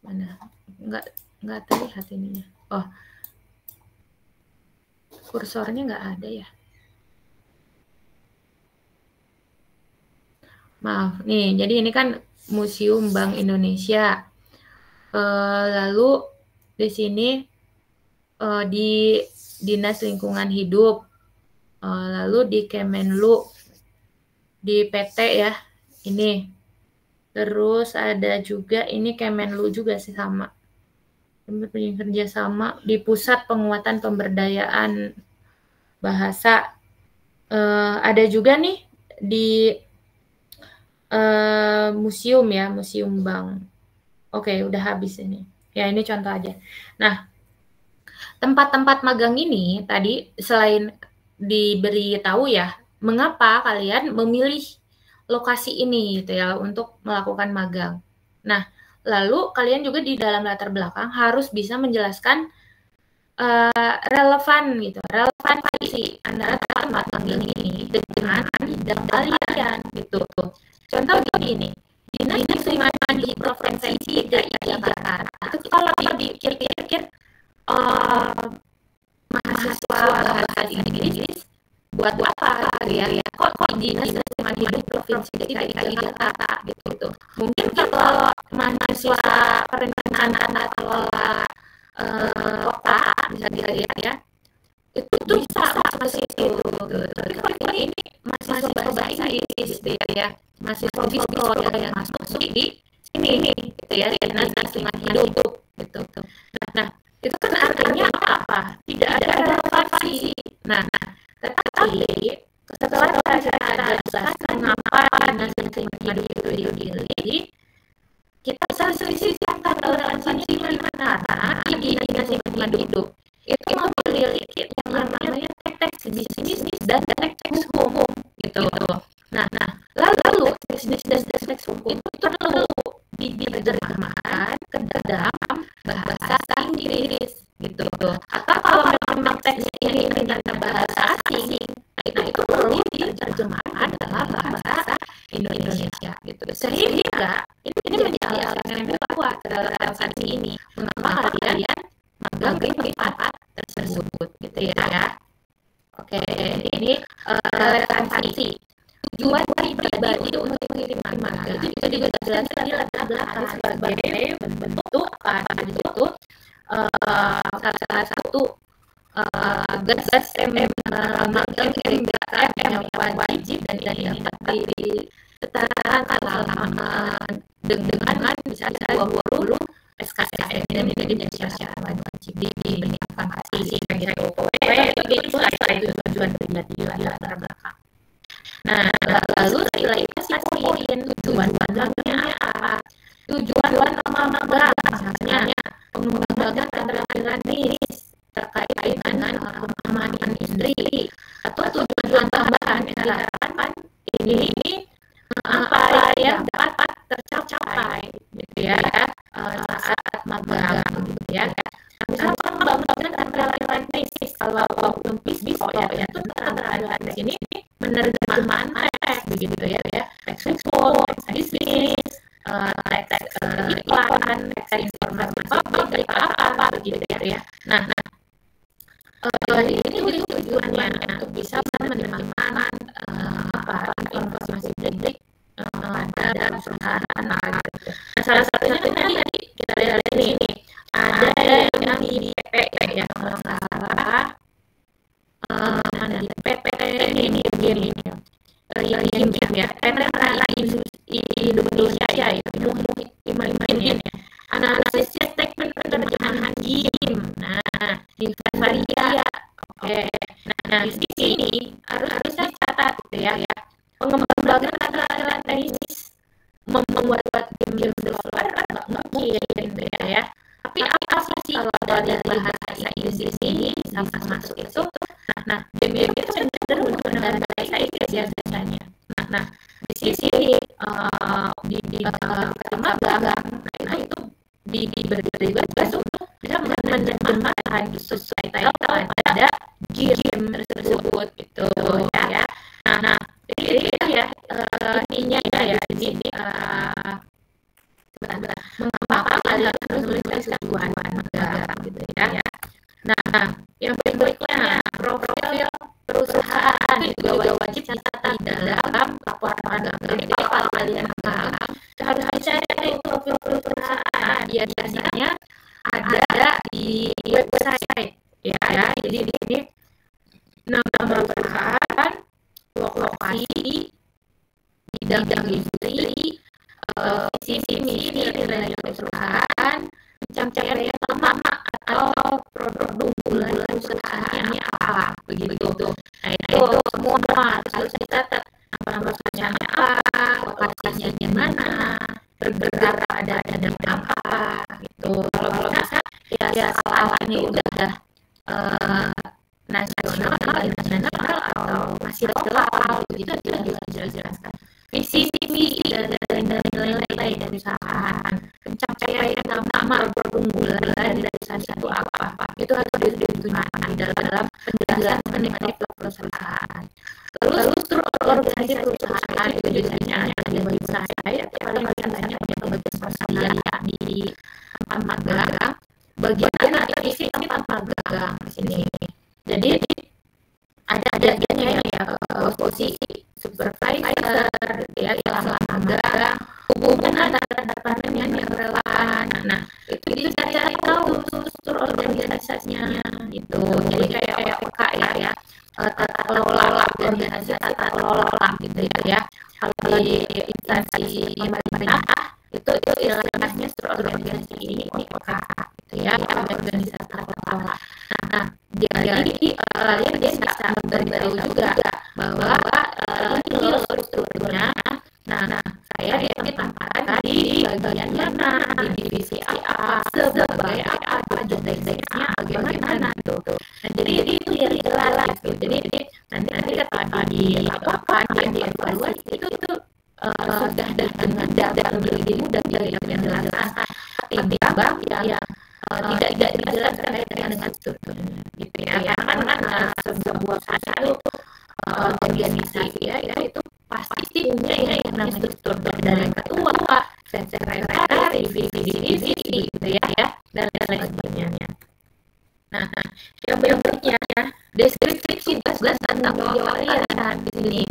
Mana? Enggak terlihat ininya. Oh. Kursornya nggak ada ya. Maaf, nih, jadi ini kan Museum Bank Indonesia. Lalu di sini di Dinas Lingkungan Hidup, lalu di Kemenlu, di PT ya, ini. Terus ada juga ini Kemenlu juga sih sama. Kerjasama di Pusat Penguatan Pemberdayaan Bahasa. Ada juga nih di museum ya, Museum Bank. Oke, udah habis ini. Ya, ini contoh aja. Nah, tempat-tempat magang ini tadi selain diberi tahu ya, mengapa kalian memilih lokasi ini gitu ya untuk melakukan magang. Nah, lalu kalian juga di dalam latar belakang harus bisa menjelaskan relevan gitu, relevansi antara tempat magang ini dengan bidang kalian gitu. Contoh gini, Dinas Lingkungan Hidup Provinsi DKI Jakarta. Itu kalau dipikir-pikir mahasiswa bahasa Inggris buat apa gitu ya? Kok Dinas Lingkungan Hidup Provinsi DKI Jakarta gitu. Mungkin kalau mahasiswa perencanaan kelola kota bisa dilihat ya, itu bisa masuk situ. Tapi kalau ini mahasiswa bahasa Inggris gitu ya, mahasiswa bisnis yang masuk di sini gitu ya, Dinas Lingkungan Hidup gitu. Nah, itu kan artinya apa? Tidak ada relevansi. Nah, tetapi setelah kita jelas mengapa Dinas Lingkungan Hidup itu dipilih, kita bisa selesaikan relevansi di mana di Dinas Lingkungan Hidup itu memiliki yang namanya teks bisnis dan teks hukum gitu. Nah, lalu bisnis dan teks hukum itu perlu diterjemahkan ke dalam bahasa Inggris gitu. Atau kalau memang teksnya ini ternyata bahasa asing, nah itu perlu diterjemahkan dalam bahasa Indonesia gitu. Sehingga ini menjadi alasan yang kuat relevansi ini. Mengapa kalian magang di tempat tersebut gitu ya. Oke, ini relevansi. Tujuan pribadi untuk pengiriman magang itu juga dijelaskan di latar belakang sebagai bentuk itu salah satu gas magang MBKM yang wajib dan dapat ditetapkan halaman dengan bisa 20 SKSN dan menjadi syarat wajib diberikan pasti gitu. Itu tujuan pribadi di latar belakang. Nah, lalu setelah itu poin tujuan magangnya apa? Tujuan nama magang misalnya pengembangan keterampilan bisnis terkait dengan pemahaman industri atau tujuan tambahan yang diharapkan ini apa yang dapat tercapai gitu ya saat magang gitu ya. Misalnya pengembangan keterampilan bisnis, kalau belum bisnis ya itu keterampilan bisnis ini menerjemahkan teks begitu ya, teks hukum, teks bisnis, teks iklan, teks informasi publik, apa begitu ya. Nah, ini tujuannya untuk bisa menerjemahkan informasi publik pada perusahaan. Nah, salah satunya tadi kita lihat ini ada yang di PP ya, kalau salah mana di PP ini begini ya, Indonesia ya, ini analisis statement penerjemahan GIM. Nah, di Varia. Oke. Nah, di sini harus dicatat gitu ya. Pengembangan keterampilan teknis membuat game developer nggak mungkin gitu ya. Tapi apa sih kalau dari bahasa Inggris ini bisa masuk itu? Nah, game itu cenderung menggunakan bahasa Inggris ya biasanya. Nah, di sini di magang, nah itu diberi tugas untuk menerjemahkan sesuai title pada GIM tersebut gitu ya. Nah jadi ya ininya ya di sini mengapa kalian harus menulis tujuan magang gitu ya. Nah yang berikutnya profil perusahaan juga wajib dicatat di dalam laporan magang. Jadi kalau kalian magang harus cari profil perusahaan, biasanya ada di website ya. Jadi di sini nama perusahaan, lokasi, bidang industri, visi misi nilai perusahaan, pencapaian lama atau produk unggulan perusahaannya apa begitu. Nah itu semua harus dicatat. Nama perusahaannya apa, lokasinya di mana, bergerak ada apa gitu. Kalau bisa ya skalanya udah nasional atau masih lokal gitu jelas-jelaskan. Visi misi dari nilai dari perusahaan, pencapaian nama perunggulan dari perusahaan itu apa itu harus dituliskan di dalam penjelasan mengenai perusahaan. Lalu struktur organisasi perusahaan itu biasanya ada di website paling banyak bagian sosial di tempat magang, bagian aktivisi tempat magang di sini. Jadi ada bagiannya ya posisi supervisor ya selama magang, hubungan antara departemen yang relevan. Nah itu cari tahu struktur organisasinya itu. Jadi kayak OK ya tata kelola organisasi, tata kelola gitu ya. Kalau di instansi pemerintah itu istilahnya struktur organisasi ini OK gitu ya, organisasi tata kelola. Nah jadi kalian bisa memberitahu juga bahwa ini loh strukturnya. Nah saya ditempatkan di bagian mana, di divisi apa, sebagai apa, job desk-nya bagaimana tuh. Nah jadi itu yang jelas gitu. Jadi nanti ketika dilaporkan dan dievaluasi itu sudah dengan data lebih mudah dari penjelasan ketimbang yang tidak dijelaskan dengan strukturnya gitu ya. Karena sebuah perusahaan itu organisasi ya itu pasti punya yang namanya struktur dari ketua, sekretaris, divisi gitu ya dan lain sebagainya. Nah yang berikutnya deskripsi tugas dan tanggung jawab kalian di sini.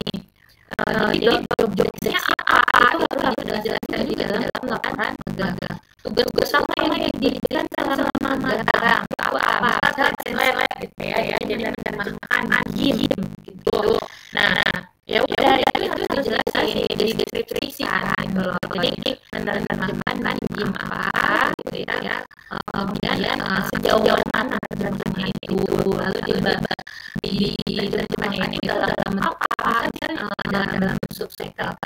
Jadi job-jobnya apa itu harus dijelaskan di dalam laporan magang. Tugas apa yang diberikan selama magang itu apa misalnya gitu ya jadi menerjemahkan GIM gitu. Nah ya udah itu dijelaskan jadi deskripsikan gitu loh. Jadi menerjemahkan GIM apa gitu ya. Kemudian sejauh mana terjemahannya itu, lalu diterjemahkan itu dalam apa, dalam subtitle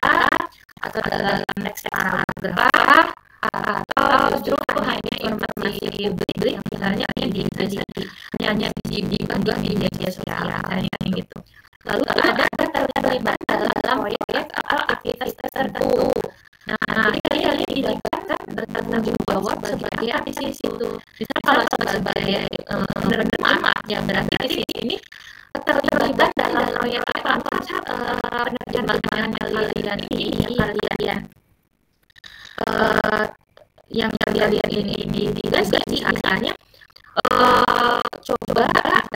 atau dalam teks paragraf atau justru hanya informasi publik yang misalnya hanya dibagikan di media sosial misalnya gitu. Lalu ada terlibat dalam proyek atau aktivitas tertentu. Nah, jadi kalian dilibatkan bertanggung jawab sebagai apa di situ. Misal kalau sebagai penerjemah, ya berarti di sini terlibat dalam proyek apa penerjemahan kalian ini yang kalian ini tugas misalnya coba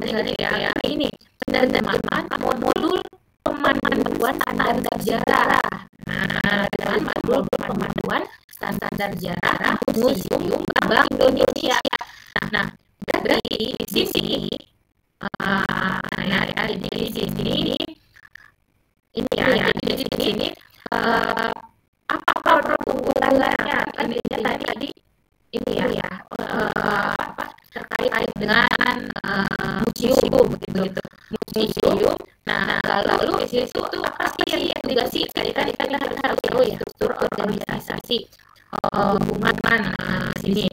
misalnya ya ini penerjemahan modul pemanduan standar sejarah. Nah, dengan modul pemanduan standar sejarah Museum Bank Indonesia. Nah, dari sini di sini ini ya, jadi di sini apa perunggulannya kan tadi ini ya apa terkait dengan museum gitu. Museum. Nah, lalu di situ apa sih yang tugas tadi kita harus tahu ya struktur organisasi hubungan sini.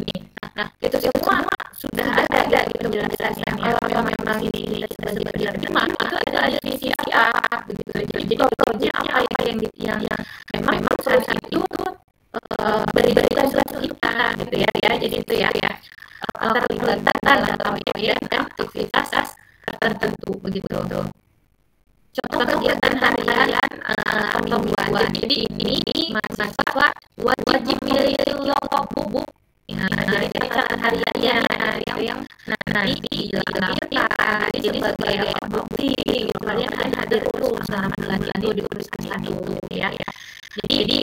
Nah, itu semua sudah ada gitu penjelasannya. Kalau memang ini sebagai penerjemah itu ada visi apa begitu. Jadi proyeknya apa yang memang perusahaan itu berikan surat kita gitu ya. Jadi itu ya terlibat dalam kegiatan dan aktivitas tertentu begitu. Contoh kegiatan harian atau mingguan. Jadi ini mahasiswa wajib milih kelompok buku. Jadi catatan harian yang nanti dilampirkan jadi sebagai bukti kalian akan hadir dulu selama bulan itu diurusan itu ya. Jadi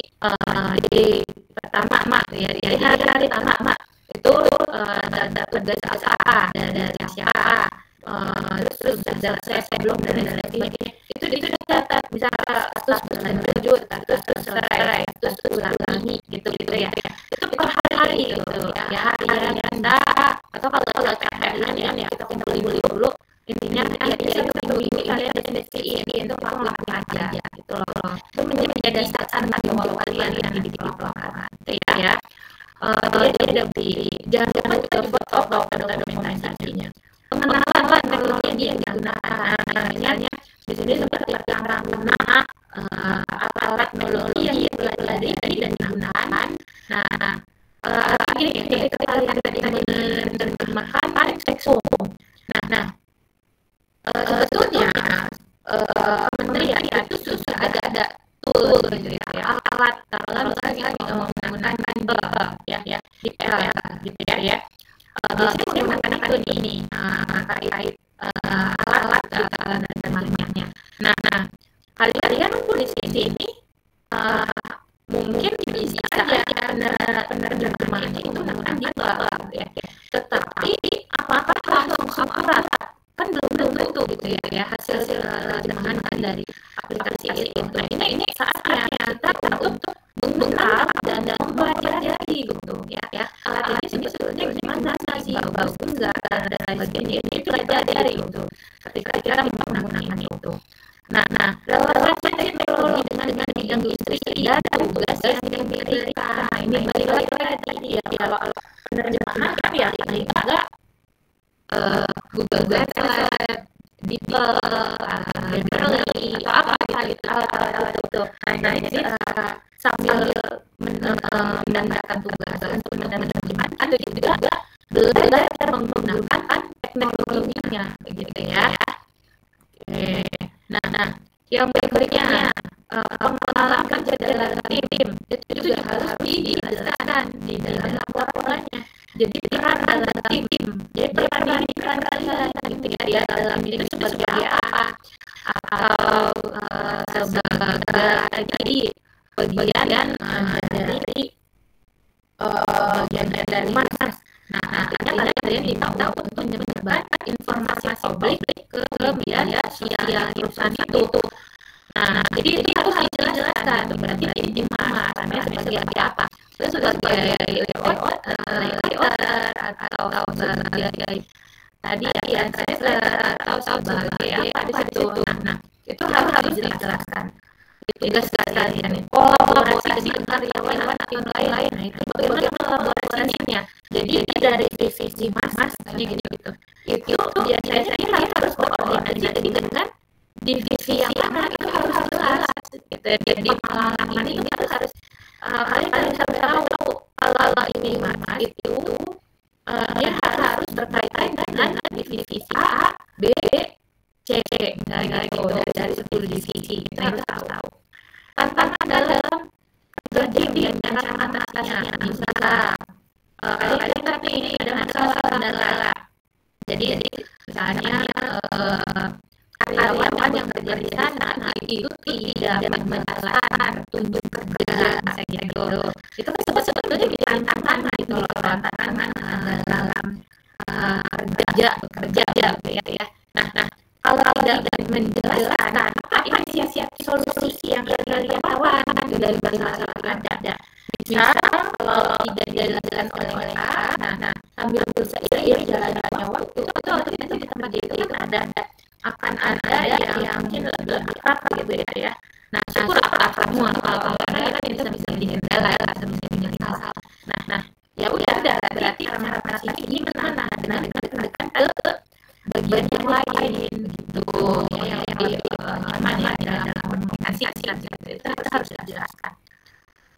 di pertama ya di hari pertama itu ada tugas apa dari siapa, terus sudah selesai belum dan lain sebagainya itu dicatat misalnya terus berlanjut terus selesai terus ulangi gitu ya itu per hari gitu ya harian atau kalau harian ya kita kumpulin dulu intinya ya itu ini definisiin itu lakukan aja gitu loh itu menjadi dasar tanggung jawab kalian di lapangan ya. Dia jangan juga foto dokumentasinya. Pengenalan teknologi yang digunakan, misalnya di sini seperti penggunaan alat teknologi yang dipelajari dan digunakan. Nah, ini ketika kalian tadi menerjemahkan teks umum. Nah, sebetulnya Kementerian itu sudah ada tool gitu ya, alat kalau misalnya kita mau menggunakan ya di gitu ya. Biasanya menggunakan itu nih terkait alat dan sebagainya. Nah, kalian di sini mungkin bisa aja penerjemahan itu menggunakan ya. Tetapi apakah langsung akurat? Kan belum tentu gitu ya hasil terjemahan dari aplikasi itu. Nah, ini saatnya kita untuk mengenal dan mempelajari gitu ya. Alat ini sebetulnya gimana sih, bagus enggak dan lain sebagainya itu pelajari gitu ketika kita menggunakan itu. Nah relevansi teknologi dengan bidang industri dan tugas yang diberikan. Nah, ini balik lagi ya kalau penerjemahan kan ya enggak Google Translate, DeepL, Grammarly, atau apa gitu alat itu. Nah, jadi sambil menandakan tugas untuk menerjemahkan ada juga belajar menggunakan teknologinya, begitu ya. Oke. Nah, yang berikutnya pengenalan kerja dalam tim itu juga harus dijelaskan di dalam laporannya. Jadi peran dalam tim, jadi peran kalian gitu ya dalam itu sebagai apa? Atau sebagai bagian dari bagian dari mana? Nah, artinya kalian diminta untuk menyebarkan informasi publik ke media sosial perusahaan itu. Nah, jadi harus dijelaskan berarti tim mana, sebagai apa? Terus sebagai reporter atau sebagai tadi ya atau sebagai apa di situ. Nah, itu harus dijelaskan. Tugas kalian kolaborasi dengan karyawan atau lain-lain. Nah, itu bagaimana kolaborasinya? Jadi dari divisi mas gitu. Itu biasanya harus koordinasi dengan divisi yang mana itu harus jelas. Gitu. Jadi pengalaman itu harus kalian sampai tahu kalau ini mas itu dia harus berkaitan dengan divisi A, B, C, dari 10 divisi kita harus tahu. Tantangan dalam kerja tim yang cara mengatasinya, misalnya kalian tapi ini ada masalah kendala. Jadi misalnya karyawan yang kerja di sana itu tidak menjalankan tunjuk kerja gitu. Itu kan sebetulnya jadi tantangan gitu loh, tantangan dalam kerja ya. Nah kalau tidak menjelaskan apa inisiasi solusi yang kalian tawarkan dari masalah yang ada. Misal kalau tidak dijelaskan oleh A, nah sambil seiring jalannya waktu itu di tempat itu akan ada yang mungkin lebih rapat gitu ya. Nah, syukur apa semua kalau kalian bisa dihendala, bisa dinyatakan. Nah, ya udah berarti representasi ini mana dengan ke bagian yang lain gitu ya, yang lebih nyaman ya dalam komunikasi itu harus dijelaskan.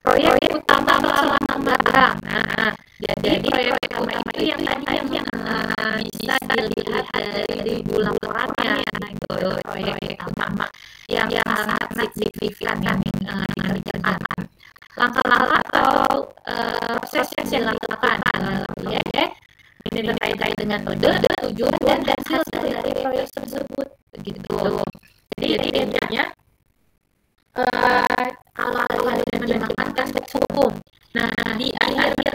Proyek utama selama magang. Nah, Jadi proyek utama itu yang bisa dilihat dari bulan laporannya, itu proyek utama yang sangat signifikan yang dikerjakan. Langkah-langkah atau proses yang dilakukan dalam proyek ini terkait dengan metode, tujuan dan hasil dari proyek tersebut, gitu. Jadi intinya kalau kalian menggunakan teks hukum, nah di akhir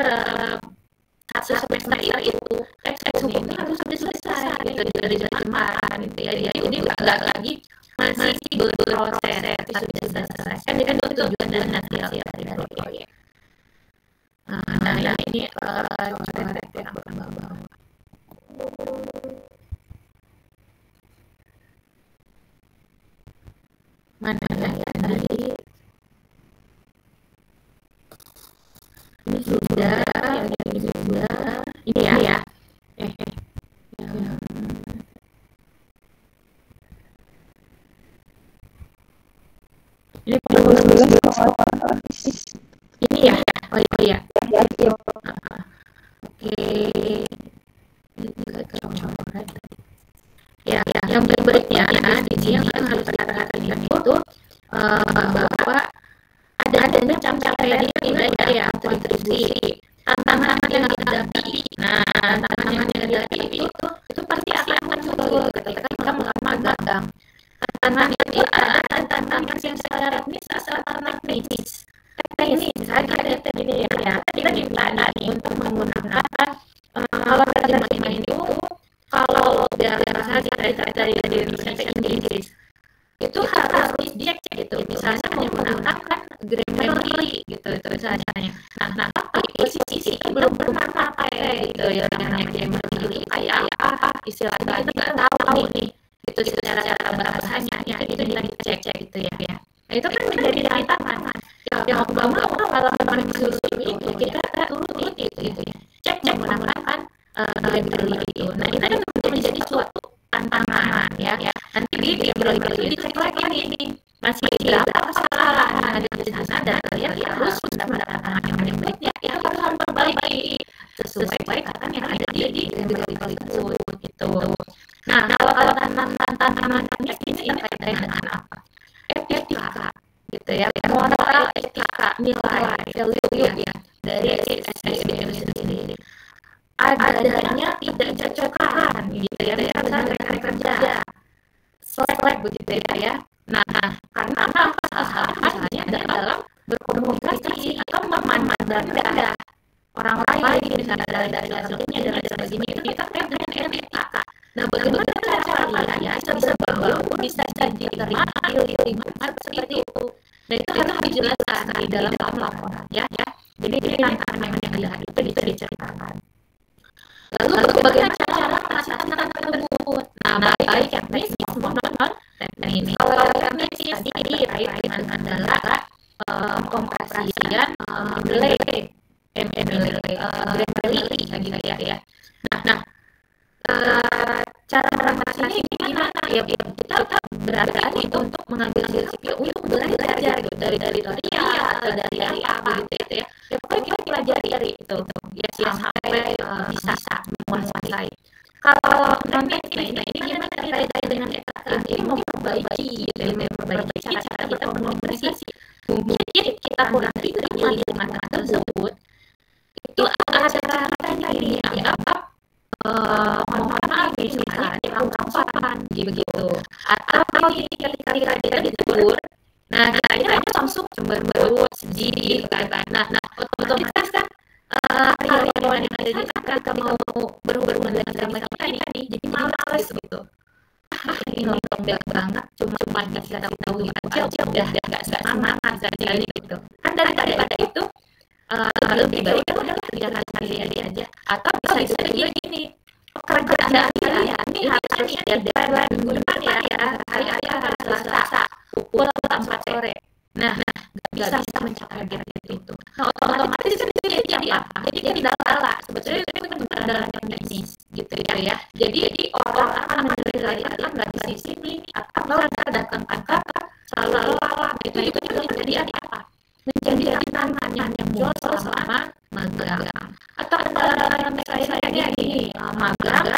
satu semester itu teks hukumnya harus sudah selesai gitu dari jemaah gitu ya. Jadi nggak lagi masih berproses tapi sudah selesai. Kan itu tujuan dan hasil dari proyek. Nah ini coret yang bawah. Mana ya tadi? Ini sudah, ini sudah. Ini ya. Ini ini ya. Oh iya. Oke. Ya, yang berikutnya di sini yang harus perhatikan itu bahwa adanya pencapaian nilai ya kontribusi tantangan yang dihadapi. Nah, tantangan yang dihadapi itu pasti akan muncul ketika kita melakukan magang. Tantangan yang secara teknis saja ini ya. Kita diminta untuk menggunakan alat terjemahan itu kalau dari bahasa Inggris itu harus dicek gitu, misalnya menggunakan Grammarly gitu itu misalnya. Nah tapi posisi belum pernah pakai gitu ya namanya Grammarly kayak apa istilahnya kita nggak tahu nih itu secara bahasanya itu dicek gitu ya. Nah, itu kan menjadi tantangan. Yang mau kalau memang disuruh itu kita turut itu ya. Cek menggunakan Grammarly itu. Nah itu kan menjadi suatu tantangan ya. Nanti di Grammarly itu dicek lagi nih masih berapa kesalahan yang ada di sana dan kalian harus mendapatkan tantangan yang berikutnya ya harus memperbaiki sesuai kata yang ada di Grammarly tersebut gitu. Nah kalau tantangannya ini terkait dengan apa? Etika gitu ya, moral, etika, nilai, value ya dari SDM sendiri. Adanya tidak cocokan gitu ya dengan rekan kerja selek begitu ya. Nah karena apa salahnya dalam berkomunikasi atau memandang orang lain misalnya dari hasilnya dan lain sebagainya itu kita terkait dengan etika. Nah bagaimana cara kalian bisa bangun bisa diterima seperti itu. Nah itu harus dijelaskan di dalam laporan ya. Jadi tantangan yang itu bisa diceritakan. Lalu bagaimana cara mengatasi tantangan tersebut? Nah baik yang teknis maupun non teknis. Kalau teknis tadi terkait dengan adalah pengkompresian Grammarly gitu ya. Nah cara mengatasinya gimana ya? Kita berani untuk mengambil risiko untuk belajar gitu dari tutorial atau dari apa gitu ya. Ya pokoknya kita pelajari itu ya sampai bisa menguasai. Kalau nanti ini gimana terkait dengan etika ini memperbaiki cara kita berkomunikasi. Mungkin kita kurang diterima di lingkungan tersebut. Itu ada cara ini ya apa? Mohon maaf misalnya kurang sopan begitu atau ketika kita ditegur nah kita langsung cemberut sedih kan nah otomatis kan karyawan yang ada di sana kita mau berhubungan dengan sama kita nih jadi malas gitu ini lembek banget cuma dikasih tahu aja udah nggak semangat jadi gitu kan daripada itu lebih baik itu adalah kerjakan sendiri aja atau bisa juga gini pekerjaan kalian ini harus ya deadline minggu depan ya hari Selasa pukul 4 sore nah nggak bisa mencapai itu nah otomatis kan jadi apa jadi kendala sebetulnya itu kendala teknis gitu ya jadi orang akan menilai kalian nggak disiplin atau datang kantor selalu itu juga menjadi apa menjadi tantangan yang muncul selama magang atau atau saya gini, magang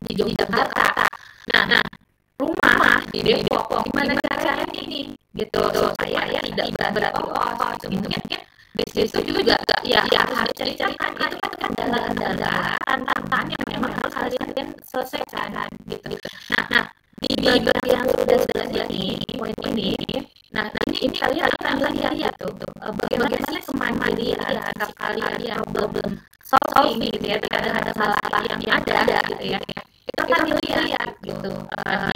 di Yogyakarta. Nah, rumah di Depok, gimana caranya nih, gitu, supaya tidak berat ongkos, gitu. Mungkin di situ juga ya harus ceritakan itu kan adalah tantangan yang memang harus kalian selesaikan, gitu. Nah, di bagian yang sudah ini poin ini, nah ini kalian akan lihat tuh bagaimana sih kemandirian kalian problem solving gitu ya, ada masalah yang ada gitu ya, itu akan dilihat gitu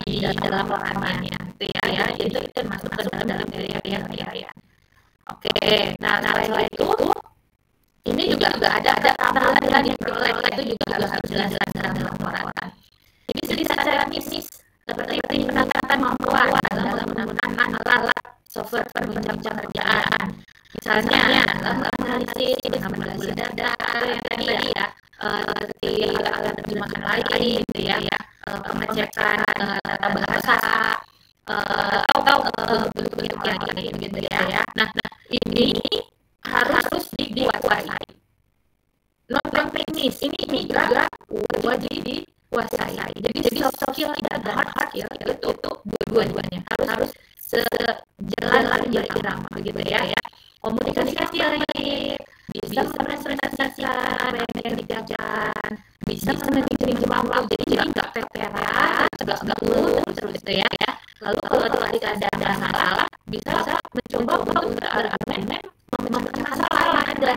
di dalam lapangannya gitu ya, jadi itu masuk ke dalam area ya. Oke, nah selain itu ini juga ada tambahan yang diperoleh, itu juga harus jelas dalam laporan. Jadi secara bisnis seperti peningkatan kemampuan dalam menggunakan alat software penunjang pekerjaan, misalnya dalam analisis manipulasi data yang tadi ya, seperti alat terjemahan lain gitu ya, pengecekan tata bahasa atau bentuk-bentuk yang lain gitu ya. Nah ini harus dikuasai. Non teknis ini juga wajib dikuasai. Jadi soft skill dan hard skill itu dua-duanya harus sejalan berirama begitu ya. Komunikasi yang baik, bisa merepresentasikan apa yang dikerjakan, bisa menerima waktu, jadi nggak teteran, nggak terus gitu ya. Lalu kalau tadi ada masalah, bisa mencoba untuk berargumen, memecahkan masalah yang ada.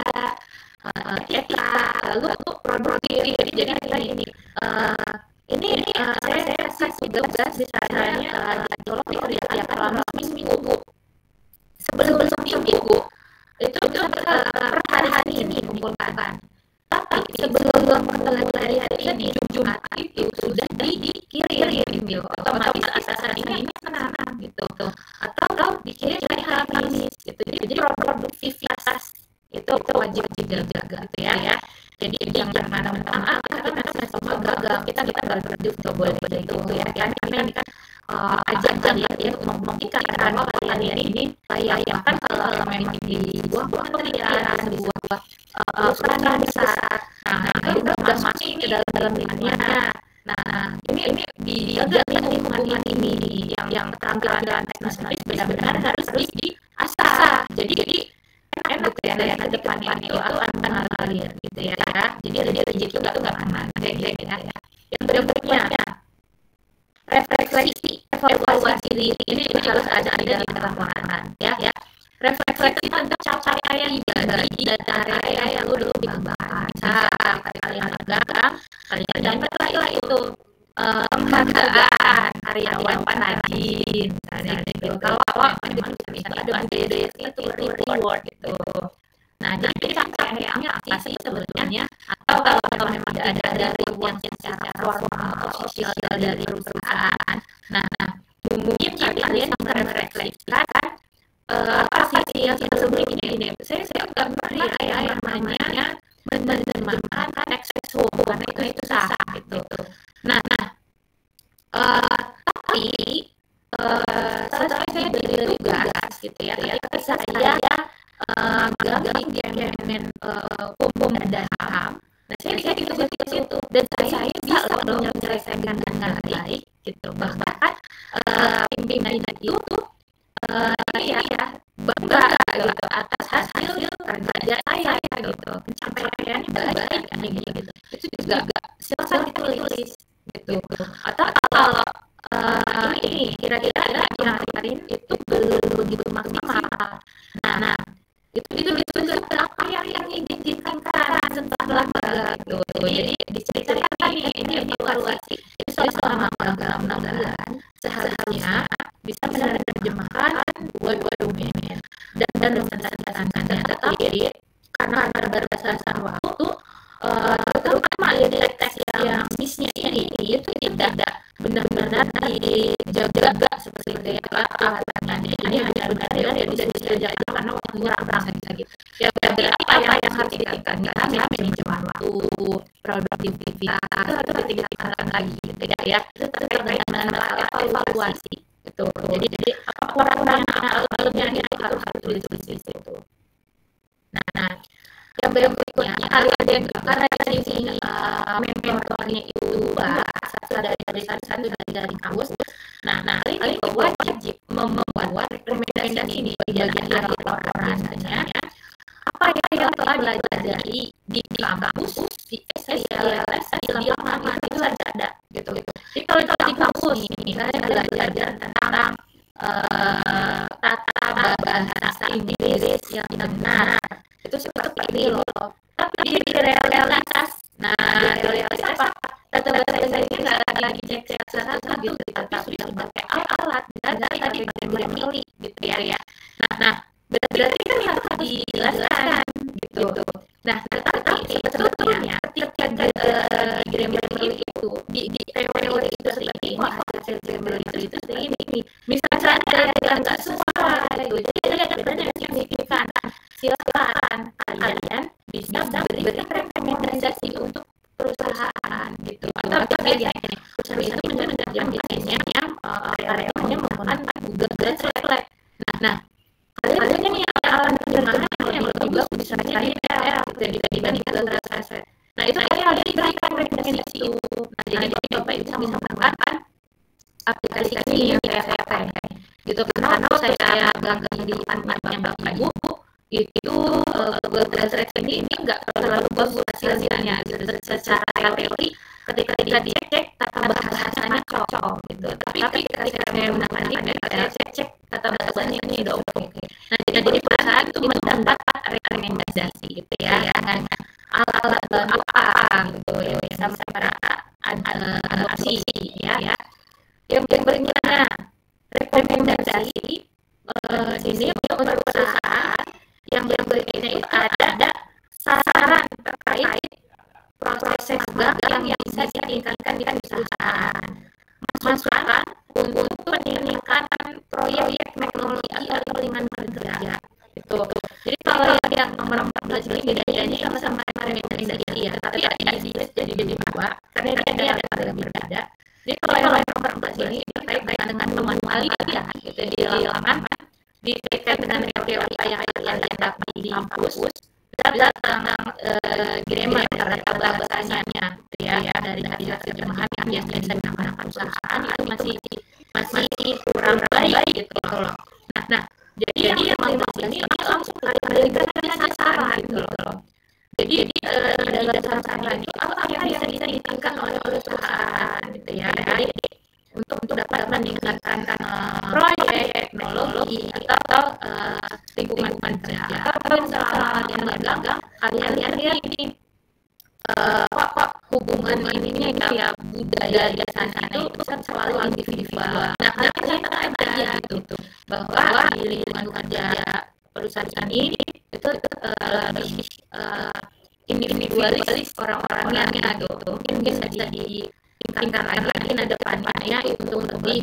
Etika, lalu produktif. Jadi ini saya kasih tugas misalnya tolong dikerjakan selama seminggu. Sebelum seminggu itu per hari ini kumpulkan. Tapi sebelum mulai hari ini Jumat itu sudah dikirim gitu. Otomatis asal ini senang gitu. Atau dikirim hari Kamis gitu. Jadi produktivitas itu wajib dijaga gitu ya. Jadi jangan mentang-mentang kita masih magang, kita produktif, nggak boleh begitu ya kan, karena ini kan ajaran ya membuktikan bahwa kalian ini layak, bahkan kalau memang di sebuah kementerian, sebuah perusahaan besar, nah itu udah masuk ke dalam lingkungannya. Nah ini dijaga lingkungan ini yang keterampilan teknis benar-benar harus diasah. Jadi enak ya ke depannya itu akan mengalir gitu ya. Jadi rezeki itu nggak aman ya. Yang berikutnya refleksi, evaluasi diri ini juga harus ada di dalam laporan ya. Refleksi tentang capaian dari area yang udah dikembangkan. Misal kalian gagal, kalian dapat itu penghargaan karyawan rajin misalnya gitu. Kalau memang bisa ada itu reward gitu. Nah jadi capaiannya apa sih sebenarnya, atau kalau memang tidak ada reward yang secara formal atau sosial dari perusahaan, nah mungkin kalian merefleksikan apa sih yang sebelumnya ini. Saya nggak pernah yang namanya menerjemahkan teks home karena itu sah gitu. Nah tapi setelah saya diberi tugas gitu ya, ketika saya magang di Kemen Hukum dan HAM, nah saya ditugas ke situ dan saya bisa menyelesaikan dengan baik gitu. Bahkan pimpinan itu ya bangga gitu atas hasil kerja saya gitu, pencapaiannya baik gitu. Itu juga silahkan ditulis gitu. Atau kalau ini kira-kira yang kemarin itu belum begitu maksimal, nah itu apa yang diinginkan setelah gitu. Jadi diceritakan ini evaluasi selama magang 6 bulan seharusnya bisa menerjemahkan dua domain dan menceritakannya, tetapi karena berdasarkan waktu terutama dari teks yang bisnis ini itu tidak benar-benar dijaga seperti itu ya alatnya. Jadi benar-benar ya bisa dijaga karena waktunya kurang gitu. Ya apa yang harus ditingkatkan, manajemen waktu, produktivitas itu harus ditingkatkan lagi gitu ya. Itu terkait dengan evaluasi gitu. Jadi apa kurang-kurangnya itu harus ditulis di situ. Nah yang berikutnya ada yang karena di sini mentornya itu satu dari dari kampus. Nah, ini wajib membuat rekomendasi ini di bagian laporan biasanya apa yang telah dipelajari di kampus di SLS selama itu ada gitu. Jadi kalau di kampus ini saya belajar tentang tata bahasa Inggris yang benar itu seperti ini loh. Tapi di realitas, apa? Tata bahasa Inggris nggak lagi cek satu gitu, tapi sudah pakai alat dari Grammarly gitu ya. Nah, berarti kan harus dijelaskan gitu. Nah, tetapi sebetulnya ketika Grammarly itu di teori itu seperti ini, hasil Grammarly itu seperti ini. Misalnya ada yang nggak sesuai, gitu. Jadi ada perbedaan yang signifikan. Silakan kalian bisa beri rekomendasi untuk perusahaan gitu. Atau biasanya perusahaan itu mengerjakan biasanya karyawannya menggunakan Google Translate. Nah, kalian ini alat terjemahan yang lebih bagus misalnya di PL gitu dibanding Google Translate. Nah, itu kalian diberikan rekomendasi itu. Nah, jadi Bapak Ibu bisa menggunakan aplikasi ini yang saya pakai gitu. Karena saya gagal di tempatnya Bapak Ibu itu Google Translate ini nggak terlalu bagus hasilnya secara teori. Ketika dicek tata bahasanya cocok gitu. Tapi ketika saya menggunakan ini saya cek tata bahasanya ini udah oke. Nah, jadi perusahaan itu mendapat rekomendasi gitu ya. Alat bantu apa gitu ya sampai ada opsi ya. Yang berikutnya rekomendasi sini untuk perusahaan yang berikutnya itu ada sasaran terkait proses magang yang bisa ditingkatkan di perusahaan, masukan untuk peningkatan proyek teknologi atau lingkungan kerja itu. Jadi kalau yang nomor 14 ini bedanya sama rekomendasi ya, tapi jadi dua karena ini ada berbeda. Jadi kalau yang nomor 14 ini terkait dengan pemanualian gitu di lapangan dikaitkan dengan teori yang dapat di kampus. Bisa tentang grammar tata bahasanya ya dari hasil terjemahan yang biasa digunakan perusahaan itu masih kurang baik gitu loh. Nah, jadi yang ini langsung diberikan sasaran gitu loh. Jadi dalam sasaran itu apa yang bisa ditingkatkan oleh perusahaan gitu ya. Jadi untuk dapat meningkatkan proyek teknologi atau lingkungan kerja atau selama yang magang kalian lihat ini kok hubungan ininya ya budaya di sana itu kan selalu individual. Nah, kalian aja gitu bahwa di lingkungan kerja perusahaan ini itu lebih individualis orang-orangnya gitu. Mungkin bisa ditingkatkan lagi ke depannya itu lebih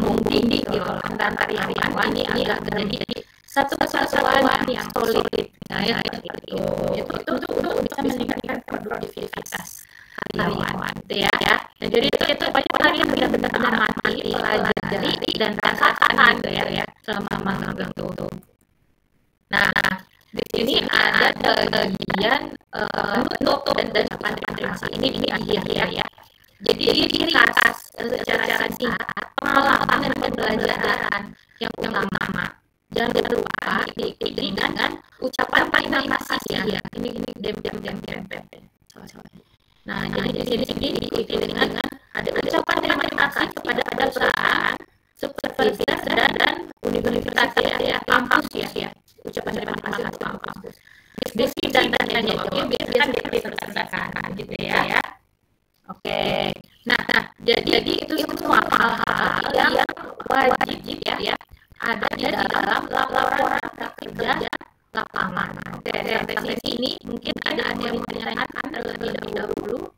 membimbing gitu antar karyawan ini agak jadi satu kesatuan yang solid ya itu bisa meningkatkan produktivitas karyawan gitu ya. Nah, jadi itu banyak kalian benar-benar amati, pelajari dan rasakan gitu ya selama magang itu. Nah, di sini ada bagian penutup dan konsentrasi ini di akhir ya. Jadi ciri khas secara singkat pengalaman dan pembelajaran yang utama. Jangan lupa diikuti dengan ucapan terima kasih ya. Ini dem. Nah, jadi di sini diikuti dengan ada ucapan terima kasih kepada perusahaan, supervisor dan universitas ya, kampus ya. Ucapan terima kasih untuk kampus. Diskusi dan tanya jawabnya biasanya diselesaikan gitu ya. Oke. Nah, jadi itu semua hal-hal yang wajib ya ada di dalam laporan kerja lapangan. Sampai sini mungkin ada yang menanyakan terlebih dahulu.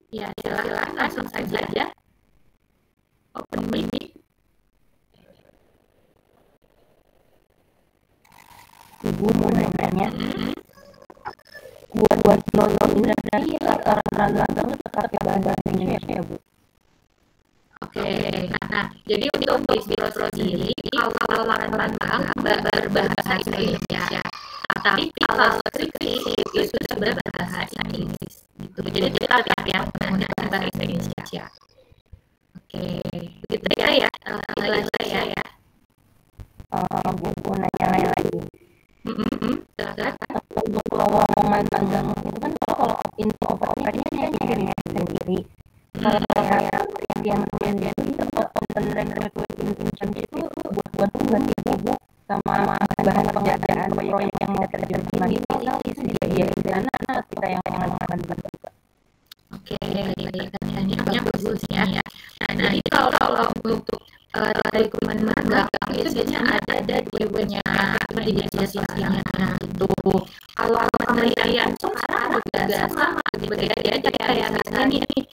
Ya, silakan langsung saja. Open mic. Ibu mau nanya. Buat nonton ini laporan magang pakai bahasa Indonesia ya, Bu? Oke, nah jadi untuk Biro sendiri kalau laporan magang berbahasa Indonesia, Tapi kalau skripsi itu sudah bahasa Inggris gitu. Jadi kita yang menggunakan bahasa Indonesia. Oke, begitu ya nilai saya ya. Bu nanya lagi. Silakan. Untuk lowongan magang itu kan kalau info operasinya dia sendiri. Kalau yang itu open recruitment internship itu buat ibu sama bahan pekerjaan proyek yang mau terjemahan itu dia di sana kita yang mengamankan juga. Oke, pertanyaannya bagus ya. Nah, ini kalau untuk rekrutmen magang itu biasanya ada di webnya media sosialnya gitu. Kalau penelitian itu sekarang juga sama gitu ya. Jadi kayak misalnya nih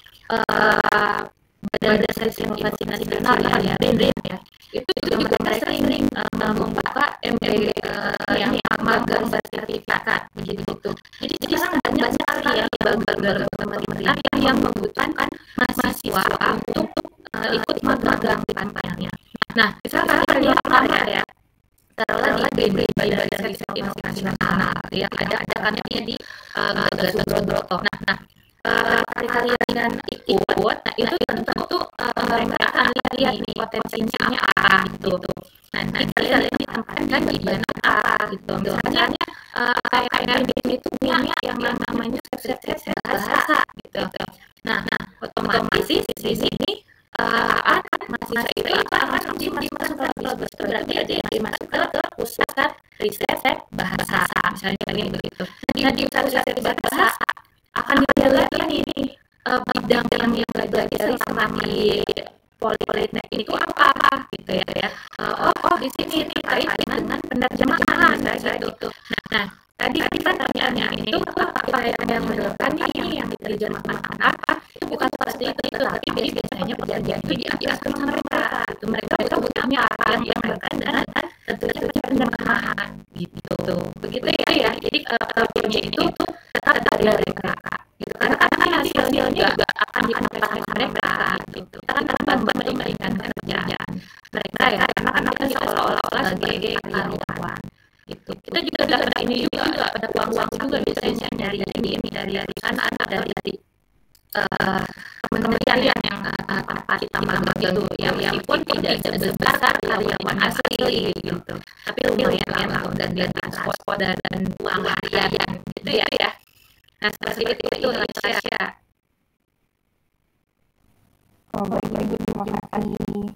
Badan Seleksi Inovasi Nasional ya, BRIN ya. Itu juga mereka sering membuka yang magang sertifikat begitu. Jadi sekarang banyak sekali ya lembaga pemerintah yang membutuhkan mahasiswa untuk ikut magang kampanye. Nah, misalkan yang pertama ya, taruhlah di Badan Seleksi Inovasi Nasional ya, ada kantornya di Gatot. Nah, kalian ikut, nah itu tentu mereka akan lihat nih potensinya apa gitu. Nah, nanti kalian ditempatkan di bagian apa gitu. Misalnya kayak itu punya yang namanya bahasa gitu. Nah, otomatis di sini mahasiswa itu akan dimasukkan ke labos, berarti dia dimasukkan ke pusat riset bahasa misalnya begitu. Nah, di pusat riset bahasa akan dilihat ini bidang yang belajar sama di Politeknik itu apa gitu ya. Di sini terkait dengan penerjemahan kayak gitu. Nah, tadi pertanyaannya itu apa yang menyebabkan nih yang diterjemahkan apa? Itu bukan seperti itu, tapi biasanya pekerjaan itu diajarkan sama mereka. Itu mereka butuhnya yang berkaitan dengan tentunya penerjemahan gitu. Begitu ya. Jadi proyeknya itu tetap dari mereka. Gitu. Karena hasilnya juga akan dipakai sama mereka gitu. Kita kan memberikan kerjaan mereka ya, karena kita seolah-olah sebagai karyawan gitu. Kita juga dapat ini juga ada uang juga biasanya dari sana dari kementerian yang tanpa kita magang gitu ya, meskipun tidak sebesar karyawan asli gitu, tapi lumayan lah dan transport dan uang harian gitu ya. Nah, seperti itu Tasya. Baik, terima kasih.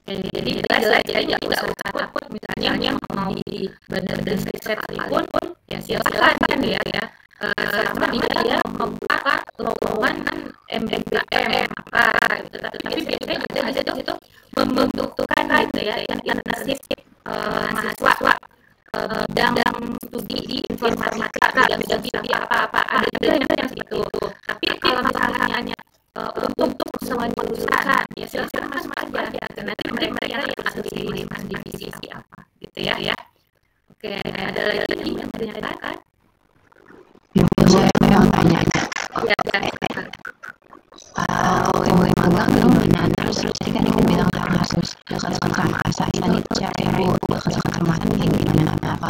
Jadi jadi nggak usah takut misalnya yang mau di badan riset sekalipun ya silakan ya. Selama dia membuka lowongan MBKM apa gitu. Tapi biasanya juga ada di situ membutuhkan gitu ya internship mahasiswa bidang studi informatika, bidang studi apa ada juga yang segitu. Tapi kalau misalnya hanya untuk semua jurusan ya silakan masuk aja. Nanti mereka yang akan pilih divisi apa gitu ya. Oke, ada lagi yang ditanyakan? Saya mau tanya. Ya. Kalau magang gimana? Terus tadi kan ibu bilang harus dekat sama asisten itu cari dekat sama gimana? Apa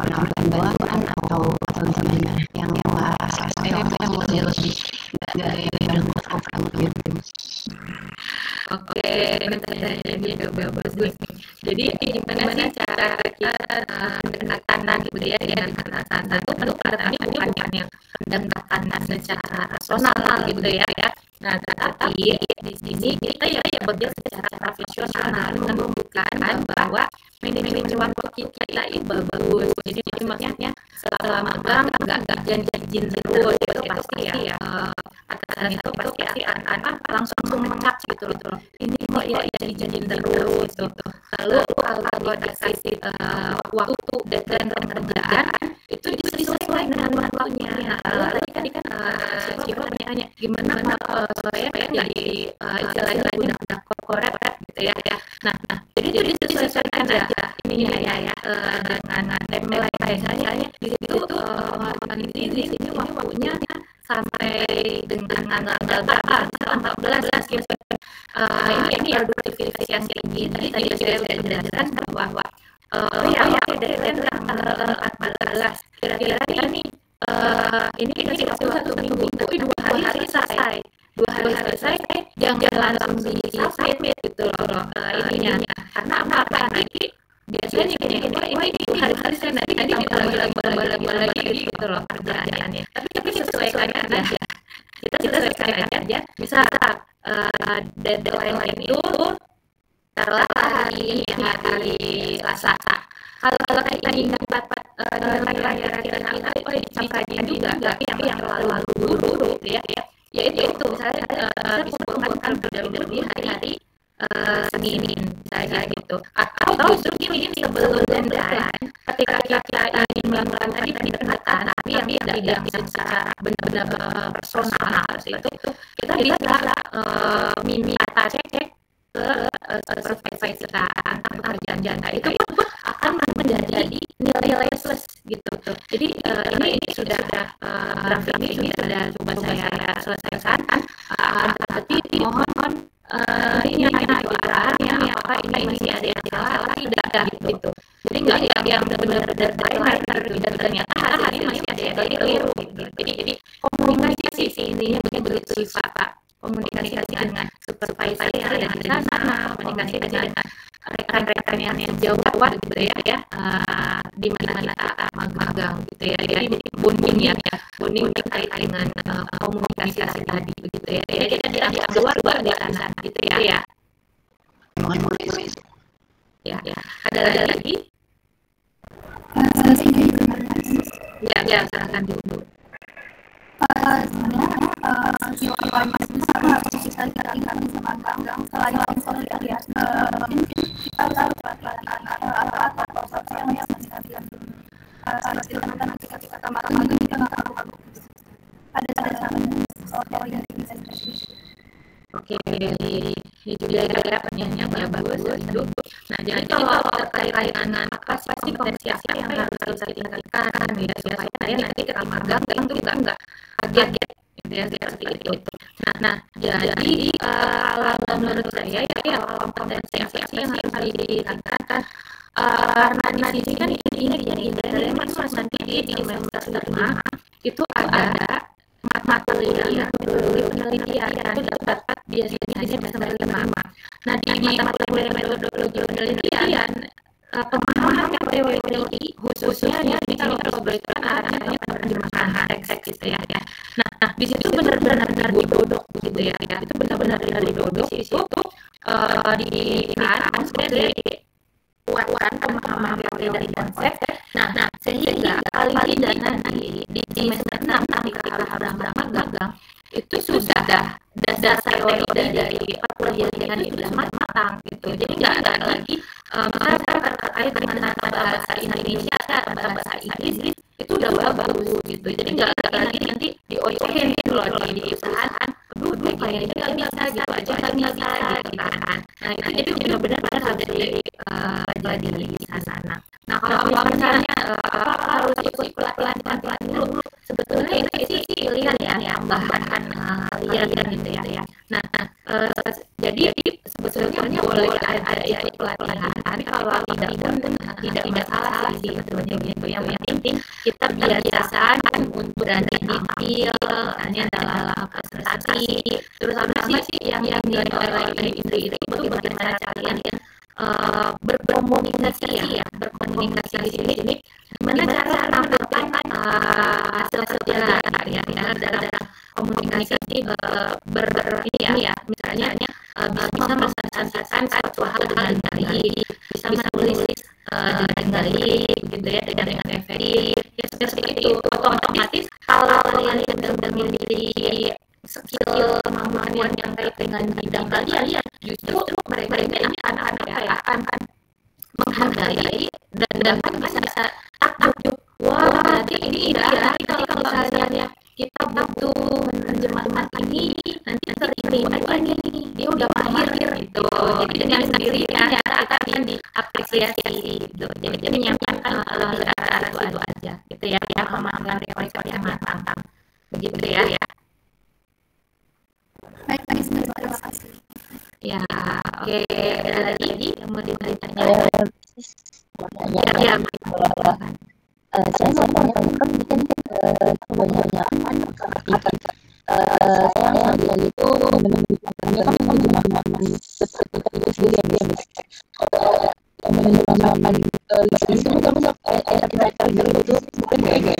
orang bantuan atau gimana? Yang asisten itu yang lebih dari program gitu. Oke, pertanyaannya juga bagus. Jadi gimana sih cara kita pendekatan gitu ya, dengan pendekatan itu pendekatannya bukan yang pendekatan secara personal gitu ya. Nah, tetapi di sini kita ya bekerja secara profesional dengan membuktikan bahwa manajemen waktu kita itu bagus. Jadi maksudnya setelah magang nggak izin terus itu pasti ya. Atasan itu pasti akan langsung mengat gitu loh. Ini kok ya izin terus gitu. Lalu kalau dikasih waktu dan pekerjaan itu disesuaikan dengan waktunya. Lalu tadi kan siapa tanya gimana supaya jadi istilahnya guna korporat gitu ya. Nah, jadi itu disesuaikan aja ininya ya dengan timeline misalnya di situ di sini waktunya sampai dengan tanggal berapa? 14 gitu. Ini produktivitas yang tinggi. Tadi saya sudah jelaskan bahwa Oke, deadline tanggal 14. Kira-kira nih ini dikasih waktu 1 minggu, tapi 2 hari selesai. 2 hari selesai, jangan langsung di submit gitu loh. Ininya, karena nanti biasanya gini, ini 2 hari selesai, nanti tambah lagi gitu loh kerjaannya. Tapi sesuaikan aja. Kita sesuaikan aja. Misal deadline itu taruhlah hari Selasa. Kalau kita ingat dapat nilai kira-kira dicapainya juga nggak yang terlalu buru gitu ya. Ya itu misalnya bisa kumpulkan dulu di hari Senin saja gitu. Atau justru gini sebelum deadline, ketika kita ingin melakukan tadi pendekatan tapi yang tidak secara benar-benar personal itu kita bisa minta cek ke survei kita tentang pekerjaan itu pun akan menjadi nilai plus gitu. Jadi ini sudah draft ini sudah coba saya selesaikan. Tapi mohon ini itu arahannya apakah ini masih ada yang salah tidak gitu. Jadi nggak yang benar-benar deadline dan ternyata hari masih ada yang keliru gitu. Jadi komunikasi intinya begitu Pak. Komunikasi dengan supervisor yang ada di sana, komunikasi dengan rekan-rekan yang jauh gitu ya, di mana kita magang gitu ya. Jadi bonding terkait dengan komunikasi tadi begitu ya. Jadi ada keluar di sana gitu ya. Ya. Ada lagi? Ya, silakan dulu. Sebenarnya skill apa yang masih besar harus kita tingkatkan sama magang selain sosial ya, mungkin kita harus pelatihan apa sosial yang masih kita skill tentang ketika kita magang kita nggak perlu ada sosial yang bisa diperlukan. Oke, itu dia pertanyaannya bagus itu. Nah, jadi kalau terkait dengan apa sih kompetensi yang harus ditingkatkan ya supaya nanti ketika magang itu nggak kaget gitu ya seperti itu. Nah, jadi kalau menurut saya ya kompetensi yang harus ditingkatkan karena di sini kan intinya dari mas nanti di semester 5 itu ada materi penelitian itu dapat biasanya semester 5. Nah, di metodologi penelitian pemahaman teori khususnya di sini kalau boleh arahnya penerjemahan teks gitu ya. Nah, di situ benar-benar didodok gitu ya. Itu benar-benar didodok itu maksudnya kuatkan pemahaman teori dari konsep. Nah, sehingga paling tidak nanti di semester 6 ketika harus magang itu sudah dasar teori dari perkuliahan itu sudah matang gitu. Jadi nggak lagi misalnya terkait dengan bahasa Indonesia atau bahasa Inggris itu udah bagus gitu. Jadi nggak lagi nanti diocehin gitu loh di usahaan. Aduh kayaknya nggak bisa gitu aja nggak bisa gitu kan. Nah, itu jadi benar-benar harus jadi di sana. Nah, kalau misalnya harus ikut pelatihan dulu, sebetulnya itu sih pilihan ya tambahan kalian gitu ya. Nah, jadi sebetulnya boleh ada ikut pelatihan, tapi kalau tidak masalah sih sebetulnya gitu. Yang penting kita biasakan untuk berani tampil hanya dalam presentasi. Terus apa sih yang dinilai oleh industri itu bagaimana kalian berkomunikasi di sini gimana cara menampilkan hasil kerja ya dalam komunikasi misalnya bisa mempresentasikan suatu hal dengan baik, bisa menulis dengan baik gitu ya dengan efektif ya seperti itu. Otomatis kalau kalian sudah memiliki skill kemampuan yang terkait dengan bidang kalian, justru mereka ini akan menghargai dan bisa takjub. Wah, berarti ini ya. Kalau misalnya kita butuh menerjemahkan ini, nanti terima aja nih. Dia udah mahir gitu. Jadi dengan sendirinya akan diapresiasi gitu. Jadi menyampaikan lebih ke arah itu aja. Gitu ya, memahami teori yang matang. Begitu ya. Baik, terima kasih. Ya, oke. Ada lagi yang mau ditanya? tanya ya, saya mau tanya kan kan kebanyakan saya ngambil itu menemukannya kan menggunakan sertifikat itu sendiri ya, menggunakan itu interpreter itu bukan ya?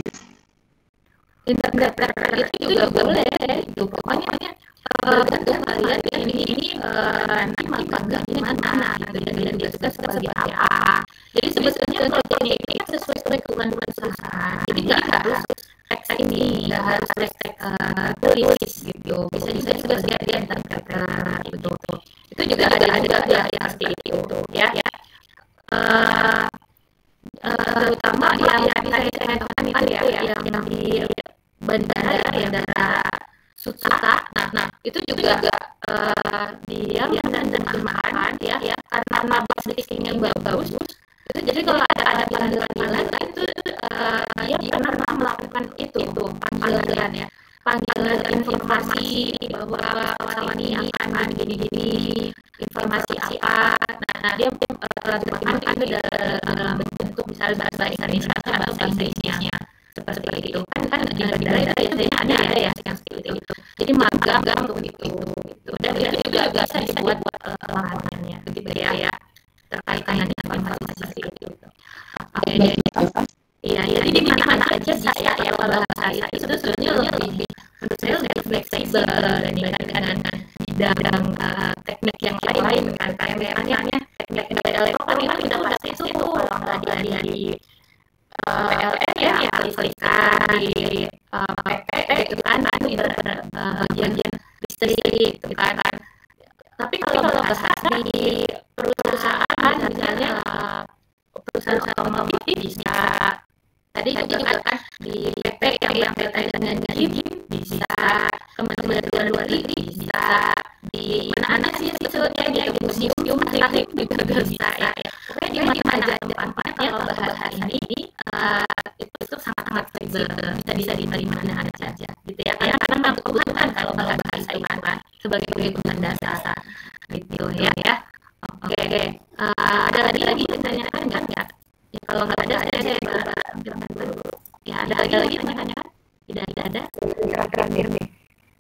Interpreter itu juga boleh itu pokoknya bergantung kalian ini nanti magangnya di mana gitu dan dia seperti apa. Jadi sebetulnya kalau ini sesuai kebutuhan perusahaan. Jadi nggak harus teks ini, nggak harus teks tulis gitu. Bisa juga dia interpreter gitu. Itu juga ada yang seperti itu ya. Terutama yang saya contohkan itu ya yang di bandara Suta. Nah itu juga dia menerjemahkan ya karena basicnya bagus. Itu jadi kalau ada panggilan itu dia pernah melakukan itu panggilan ya. Panggilan informasi bahwa pesawat ini akan gini-gini, informasi apa. Nah dia terjemahkan itu dalam bentuk misalnya bahasa Indonesia atau bahasa Inggrisnya seperti itu kan di bandara itu ada ya yang seperti itu. Jadi magang untuk itu dan itu juga bisa dibuat larangannya begitu ya terkait dengan informasi seperti itu. Oke, iya jadi di mana aja saya ya bahasa itu sebenarnya lebih menurut saya lebih fleksibel dibandingkan bidang teknik yang lain kan kayak misalnya teknik elektronik itu kita pasti itu kalau nggak di PLN ya listrikan di PT gitu kan itu bagian listrik gitu kan. Tapi kalau bahasa di perusahaan misalnya perusahaan otomotif bisa tadi juga kan di PT yang terkait dengan GIM bisa Kementerian Luar Negeri bisa di mana sih sebetulnya di museum teknik juga bisa ya. Pokoknya di mana aja depannya kalau bahasa ini itu sangat fleksibel bisa diterima mana aja gitu ya karena kebutuhan kalau bahasa Iman sebagai kebutuhan dasar gitu ya. Oke, ada lagi ditanyakan nggak ya? Kalau nggak ada saya ambilkan dulu. Ya ada lagi tanyakan? Tidak ada. Terakhir deh.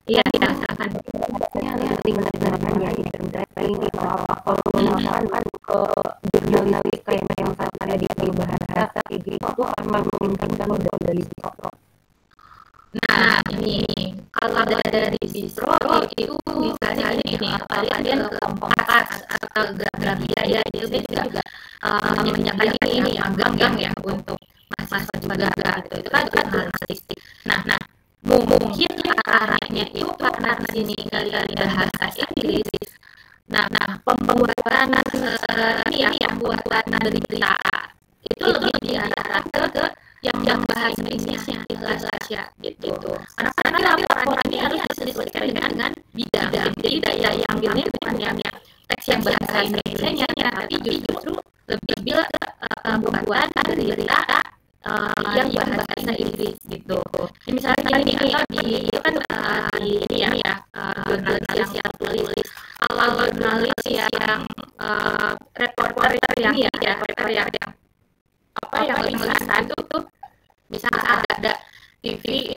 Iya silakan. Ini benar-benar ya ini kalau misalkan kan ke jurnalistik kayak yang saya di bahasa kayak gitu tuh akan memungkinkan udah dari psikolog. Nah ini kalau dari distro itu misalnya ini kalian ke Kompas atau Gramedia ya itu juga menyediakan ini magang ya untuk mahasiswa juga gitu itu kan jurnalistik. Nah mungkin arahnya itu karena di sini kalian bahasa Inggris. Nah pembuatan ini ya pembuatan berita itu lebih diarahkan ke yang bahasa Inggrisnya jelas aja gitu. Karena laporan ini harus disesuaikan dengan bidang. Jadi daya yang ambilnya bukan yang teks yang bahasa Indonesia tapi justru lebih membuat berita yang bahasa Inggris gitu. Jadi misalnya ini itu kan di ini ya jurnalis yang tulis kalau jurnalis yang reporter yang yang tulisan itu bisa ada TV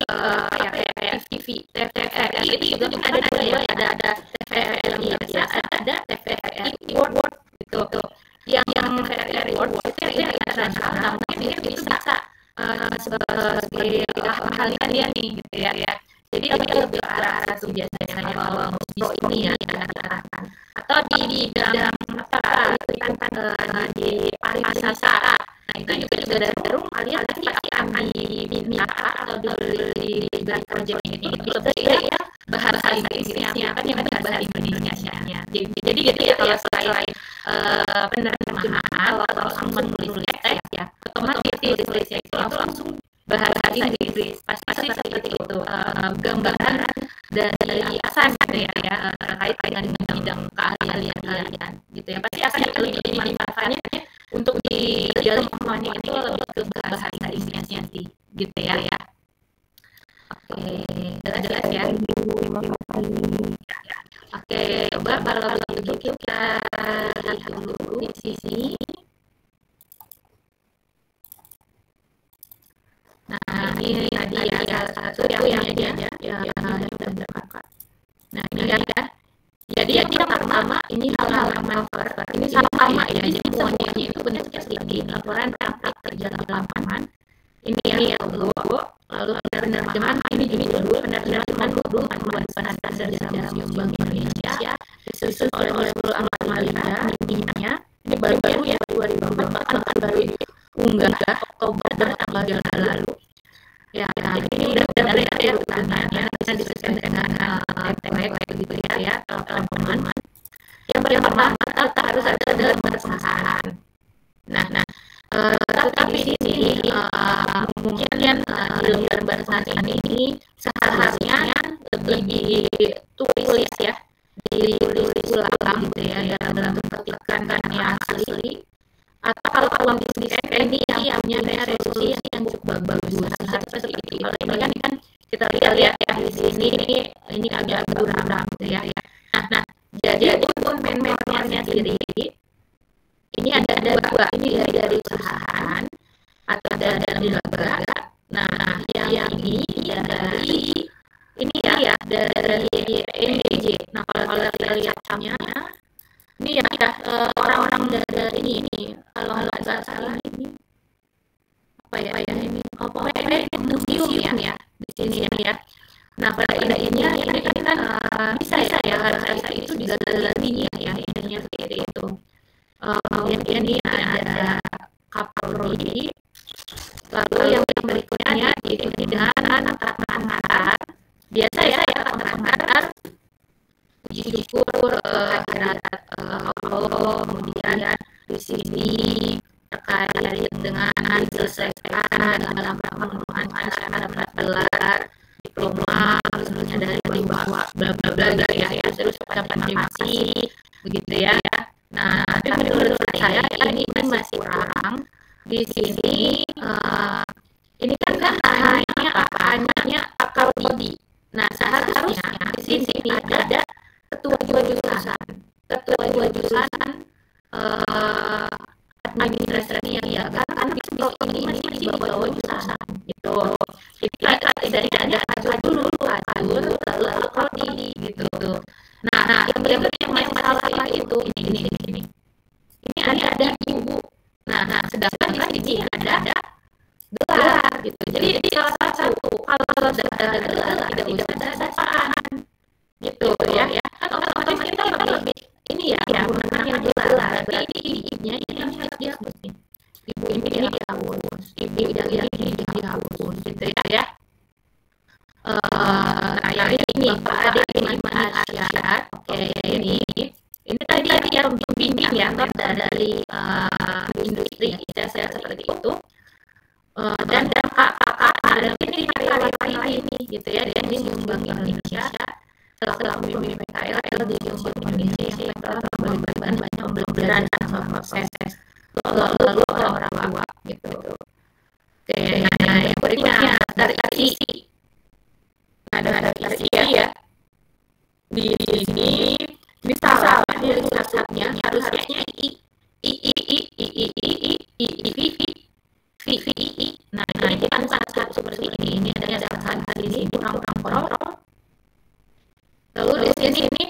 kayak TV TVRI itu juga ada TVRI biasa ada TVRI World gitu yang TVRI World itu internasional mungkin itu bisa sebagai halnya dia nih gitu ya jadi lebih ke arah situ biasanya kalau pro ini ya atau di bidang apa di pariwisata. Nah itu juga dari baru kalian pasti akan diminta atau di project ini itu lebih ya bahasa Inggrisnya kan yang bahasa Indonesia-nya. Jadi gitu ya kalau selain penerjemahan kalau langsung menulis teks ya otomatis tulisnya itu langsung bahasa Inggris pasti seperti itu gambaran dari asan gitu ya terkait dengan bidang keahlian kalian gitu ya pasti akan lebih dimanfaatkannya untuk di dalam semuanya itu lebih ke bahasa Inggrisnya sih gitu ya. Oke jelas ya. Oke coba kalau begitu kita lihat dulu di sini. tadi ya, salah satu yang dia terpakai. Nah ini ya. Jadi yang pertama ini halaman cover ini sama ya, jadi semuanya itu bentuknya seperti ini, laporan praktik kerja lapangan. Ini ya logo, lalu penerjemahan ini judul, penerjemahan logo panduan standar Museum Bank Indonesia disusun oleh Amalia mininya. Ini baru ya 2004, bahkan baru diunggah Oktober tanggal 3 lalu. Ya, ini udah dari urutannya, bisa disesuaikan dengan template gitu ya, teman-teman. Yang pertama kita harus ada lembar pengesahan. Nah, tapi di sini mungkin di lembar pengesahan ini seharusnya lebih ditulis ya, ditulis ulang gitu ya, dalam petikan yang asli. Atau kalau di ini yang punya resolusi yang cukup bagus, seperti itu. Kalau ini kan kita lihat ya di sini ini agak kurang gitu ya. Nah, jadi untuk membernya sendiri ini ada dua, ini dari usahaan atau dari lembaga. Nah, yang ini dari ini ya dari NDJ. Nah, kalau kita lihatnya ini ya orang-orang dari ini kalau nggak salah ini apa ya ini pokoknya museum ya di sini ya. Nah pada ini kan bisa ya harus itu digalerinya ya intinya seperti itu. Kemudian ini ada Kapolri, lalu yang berikutnya diikuti dengan kata-kata biasa ya, kata-kata puji syukur kehadirat Allah, kemudian di sini terkait dengan diselesaikan dalam pemenuhan syarat gelar diploma seluruhnya dari bawah bla bla bla ya, terus pada terima kasih begitu ya. Nah tapi menurut saya ini masih kurang di sini. Ini kan hanya akal budi. Nah seharusnya di sini ada ketua jurusan administrasi ya kan ini masih di bawah jurusan gitu. Jadi dari ada dulu lalu kodi gitu. Nah yang masih salah itu ini ada ibu. Nah sedangkan di sini ada gelar gitu. Jadi salah satu kalau ada gelar tidak usah dasaan gitu ya. Otomatis kita lebih ini ya menggunakan gelar. Berarti ibunya ini harus dihapus nih. Ibu ini dihapus, ibu yang ini dihapus gitu ya. Nah ini Pak Ade Iman Asyad. Oke ini tadi yang pembimbing ya dari industri saya seperti itu. Dan kakak ada ini karyawan ini gitu ya, dan ini Bank Indonesia telah membimbing PKL di Indonesia yang telah memberikan banyak pembelajaran dan proses lalu orang tua gitu. Oke, nah yang berikutnya dari isi. Nah dari isi ya di sini misalnya harusnya VVI. Nah ini kan satu seperti ini ada satu di sini kurang kontrol. Lalu di sini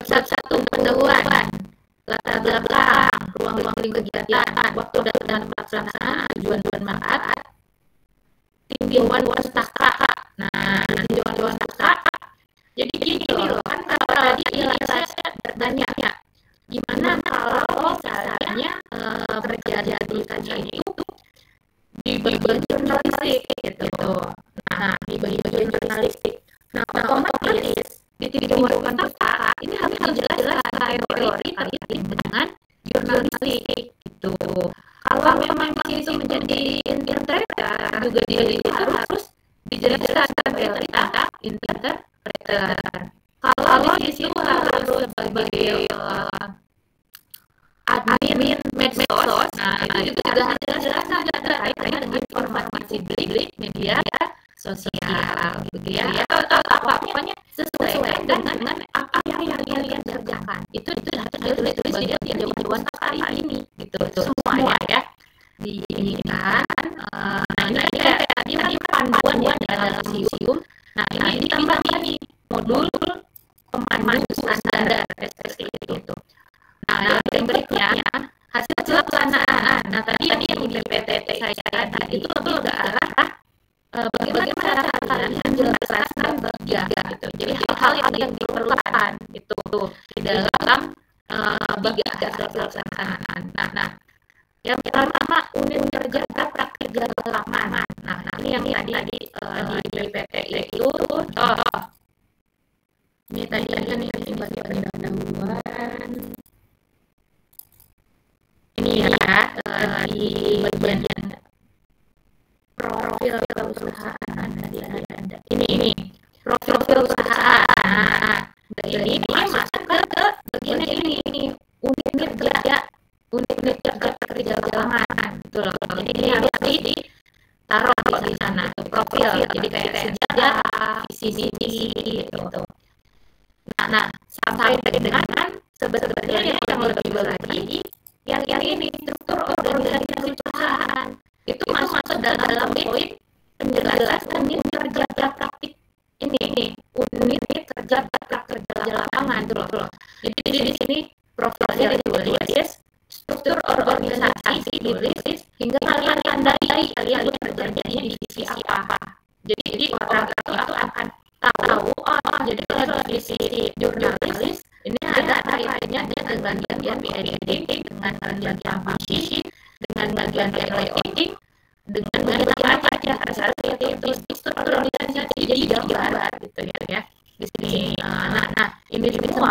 satu pendahuluan, latar belakang, ruang-ruang kegiatan, waktu dan tempat pelaksanaan, tujuan manfaat, tim dewan pustaka. Nah dewan pustaka. Jadi gini loh kan kalau tadi saya bertanya ya, gimana kalau misalnya perjanjian tulisannya itu di bagian jurnalistik gitu. Nah di bagian jurnalistik, nah otomatis di dewan pustaka ini harus dijelaskan teori terkait dengan jurnalistik gitu. Kalau memang itu menjadi interpreter juga dia itu harus dijelaskan teori interpreter. Kalau di situ harus sebagai admin medsos, nah itu juga harus dijelaskan terkait dengan informasi publik media sosial gitu ya. Atau pokoknya sesuai dengan apa yang kalian kerjakan. Itu harus ditulis di dewan kali ini gitu. Semuanya ya. Ini kan ini panduan ya dalam SIUM. Nah, ini ditambah nih modul pemandu standar seperti itu. Nah, yang berikutnya hasil pelaksanaan. Nah, tadi yang di PPT saya tadi itu lebih ke arah bagaimana cara kalian menjelaskan bagian gitu. Jadi hal-hal yang diperlukan itu di dalam bagian hasil pelaksanaan. Nah, yang pertama unit kerja praktik di lapangan. Nah, ini yang tadi di PPT itu ini tadi kan ini bagian pendahuluan. Ini ya di bagian profil perusahaan tadi ada. Ini profil perusahaan. Nah, ini masuk ke bagian ini unit kerja kerja lapangan. Betul. Jadi ini harus ditaruh di sana profil. Jadi kayak sejarah, visi gitu. Nah, sampai dengan sebenarnya yang lebih lagi yang ini struktur organisasi perusahaan itu masuk dalam poin penjelasan unit kerja praktik ini unit kerja praktik kerja lapangan tuh. Jadi di sini profilnya ditulis, struktur organisasi ditulis, hingga kalian tandai kalian bekerjanya di divisi apa. Jadi orang itu akan tahu jadi kalau divisi jurnalis ini ada kaitannya dengan bagian editing, dengan bagian publishing, dengan bagian layouting, dengan bagian apa aja seperti itu struktur organisasi jadi gambar gitu ya di sini. Nah ini semua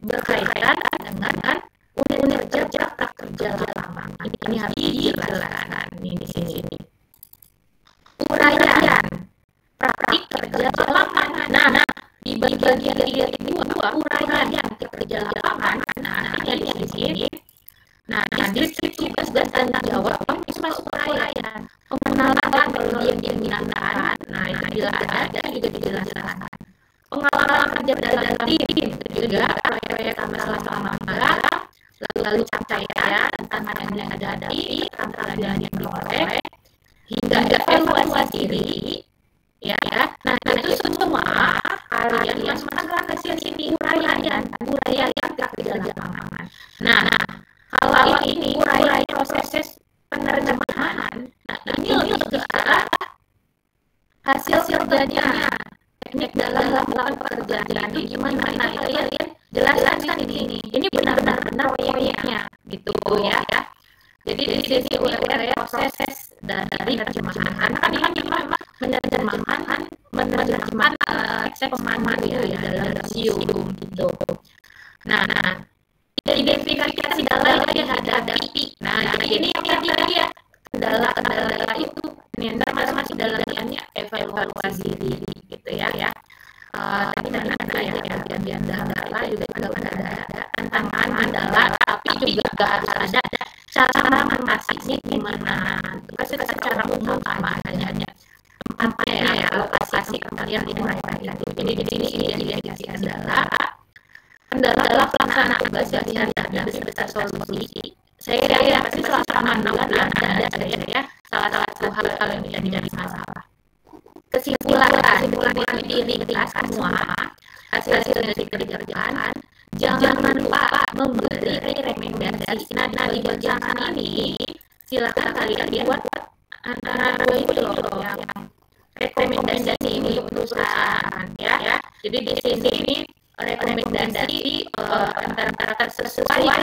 berkaitan dengan unit kerja kerja lapangan. Ini harus dijelaskan di sini. Uraian praktik kerja lapangan. Nah di bagian kedua uraian kerja lapangan. Nah ini di sini. Nah deskripsi tugas dan tanggung jawab itu masuk uraian. Pengenalan teknologi yang digunakan. Nah itu bila ada juga dijelaskan. Pengalaman kerja dalam tim juga proyek sama-sama magang, lalu capaian tantangan yang dihadapi, tantangan yang diperoleh, hingga evaluasi diri. Ya. Nah itu semua kalian yang masuk ke sini uraian kerja lapangan. Nah kalau ini uraian proses penerjemahan, nah ini lebih ke arah hasil kerjanya, teknik dalam melakukan pekerjaan itu gimana? Nah itu kalian jelaskan di sini. Ini benar-benar proyeknya gitu ya. Jadi di sini uraian proses dari penerjemahan. Karena kan memang menerjemahkan teks pemandu ya dalam SIUM gitu. Nah identifikasi kendala yang dihadapi. Nah jadi ini yang tadi ya kendala itu ternyata masih dalamnya evaluasi diri gitu ya. Tapi dengan ada ya bagian kendala juga ada tantangan kendala, tapi juga harus ada cara mengatasinya gimana. Itu secara umum sama adanya tempatnya ya lokasi kalian dimulai itu. Jadi di sini identifikasi kendala pelaksanaan tugas yang dihadapi serta solusi. Saya pasti selama 6 bulan ada ya salah satu hal yang menjadi masalah. Kesimpulan ini diringkas semua hasil yang dikerjakan. Jangan lupa memberi rekomendasi. Nah di bagian ini silakan kalian buat antara dua itu loh yang rekomendasi ini perusahaan ya. Jadi di sini rekomendasi antara kesesuaian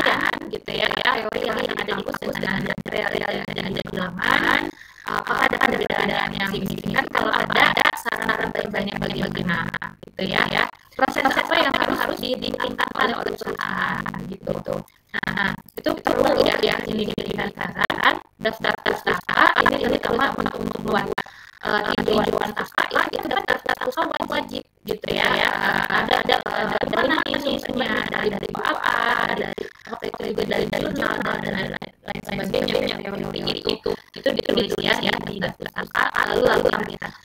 gitu ya teori yang ada di kursus dengan real yang ada di lapangan. Apakah ada perbedaan yang signifikan? Kalau ada saran terbaiknya bagaimana gitu ya. Proses apa yang harus ditingkatkan oleh perusahaan gitu. Nah itu perlu ya ini dikatakan daftar ini terutama untuk buat tinjauan TAFA itu daftar wajib gitu ya. Ada mana instrumennya dari apa, dari juga dari jurnal dan lain sebagainya teori itu ditulis ya di daftar TAFA. Lalu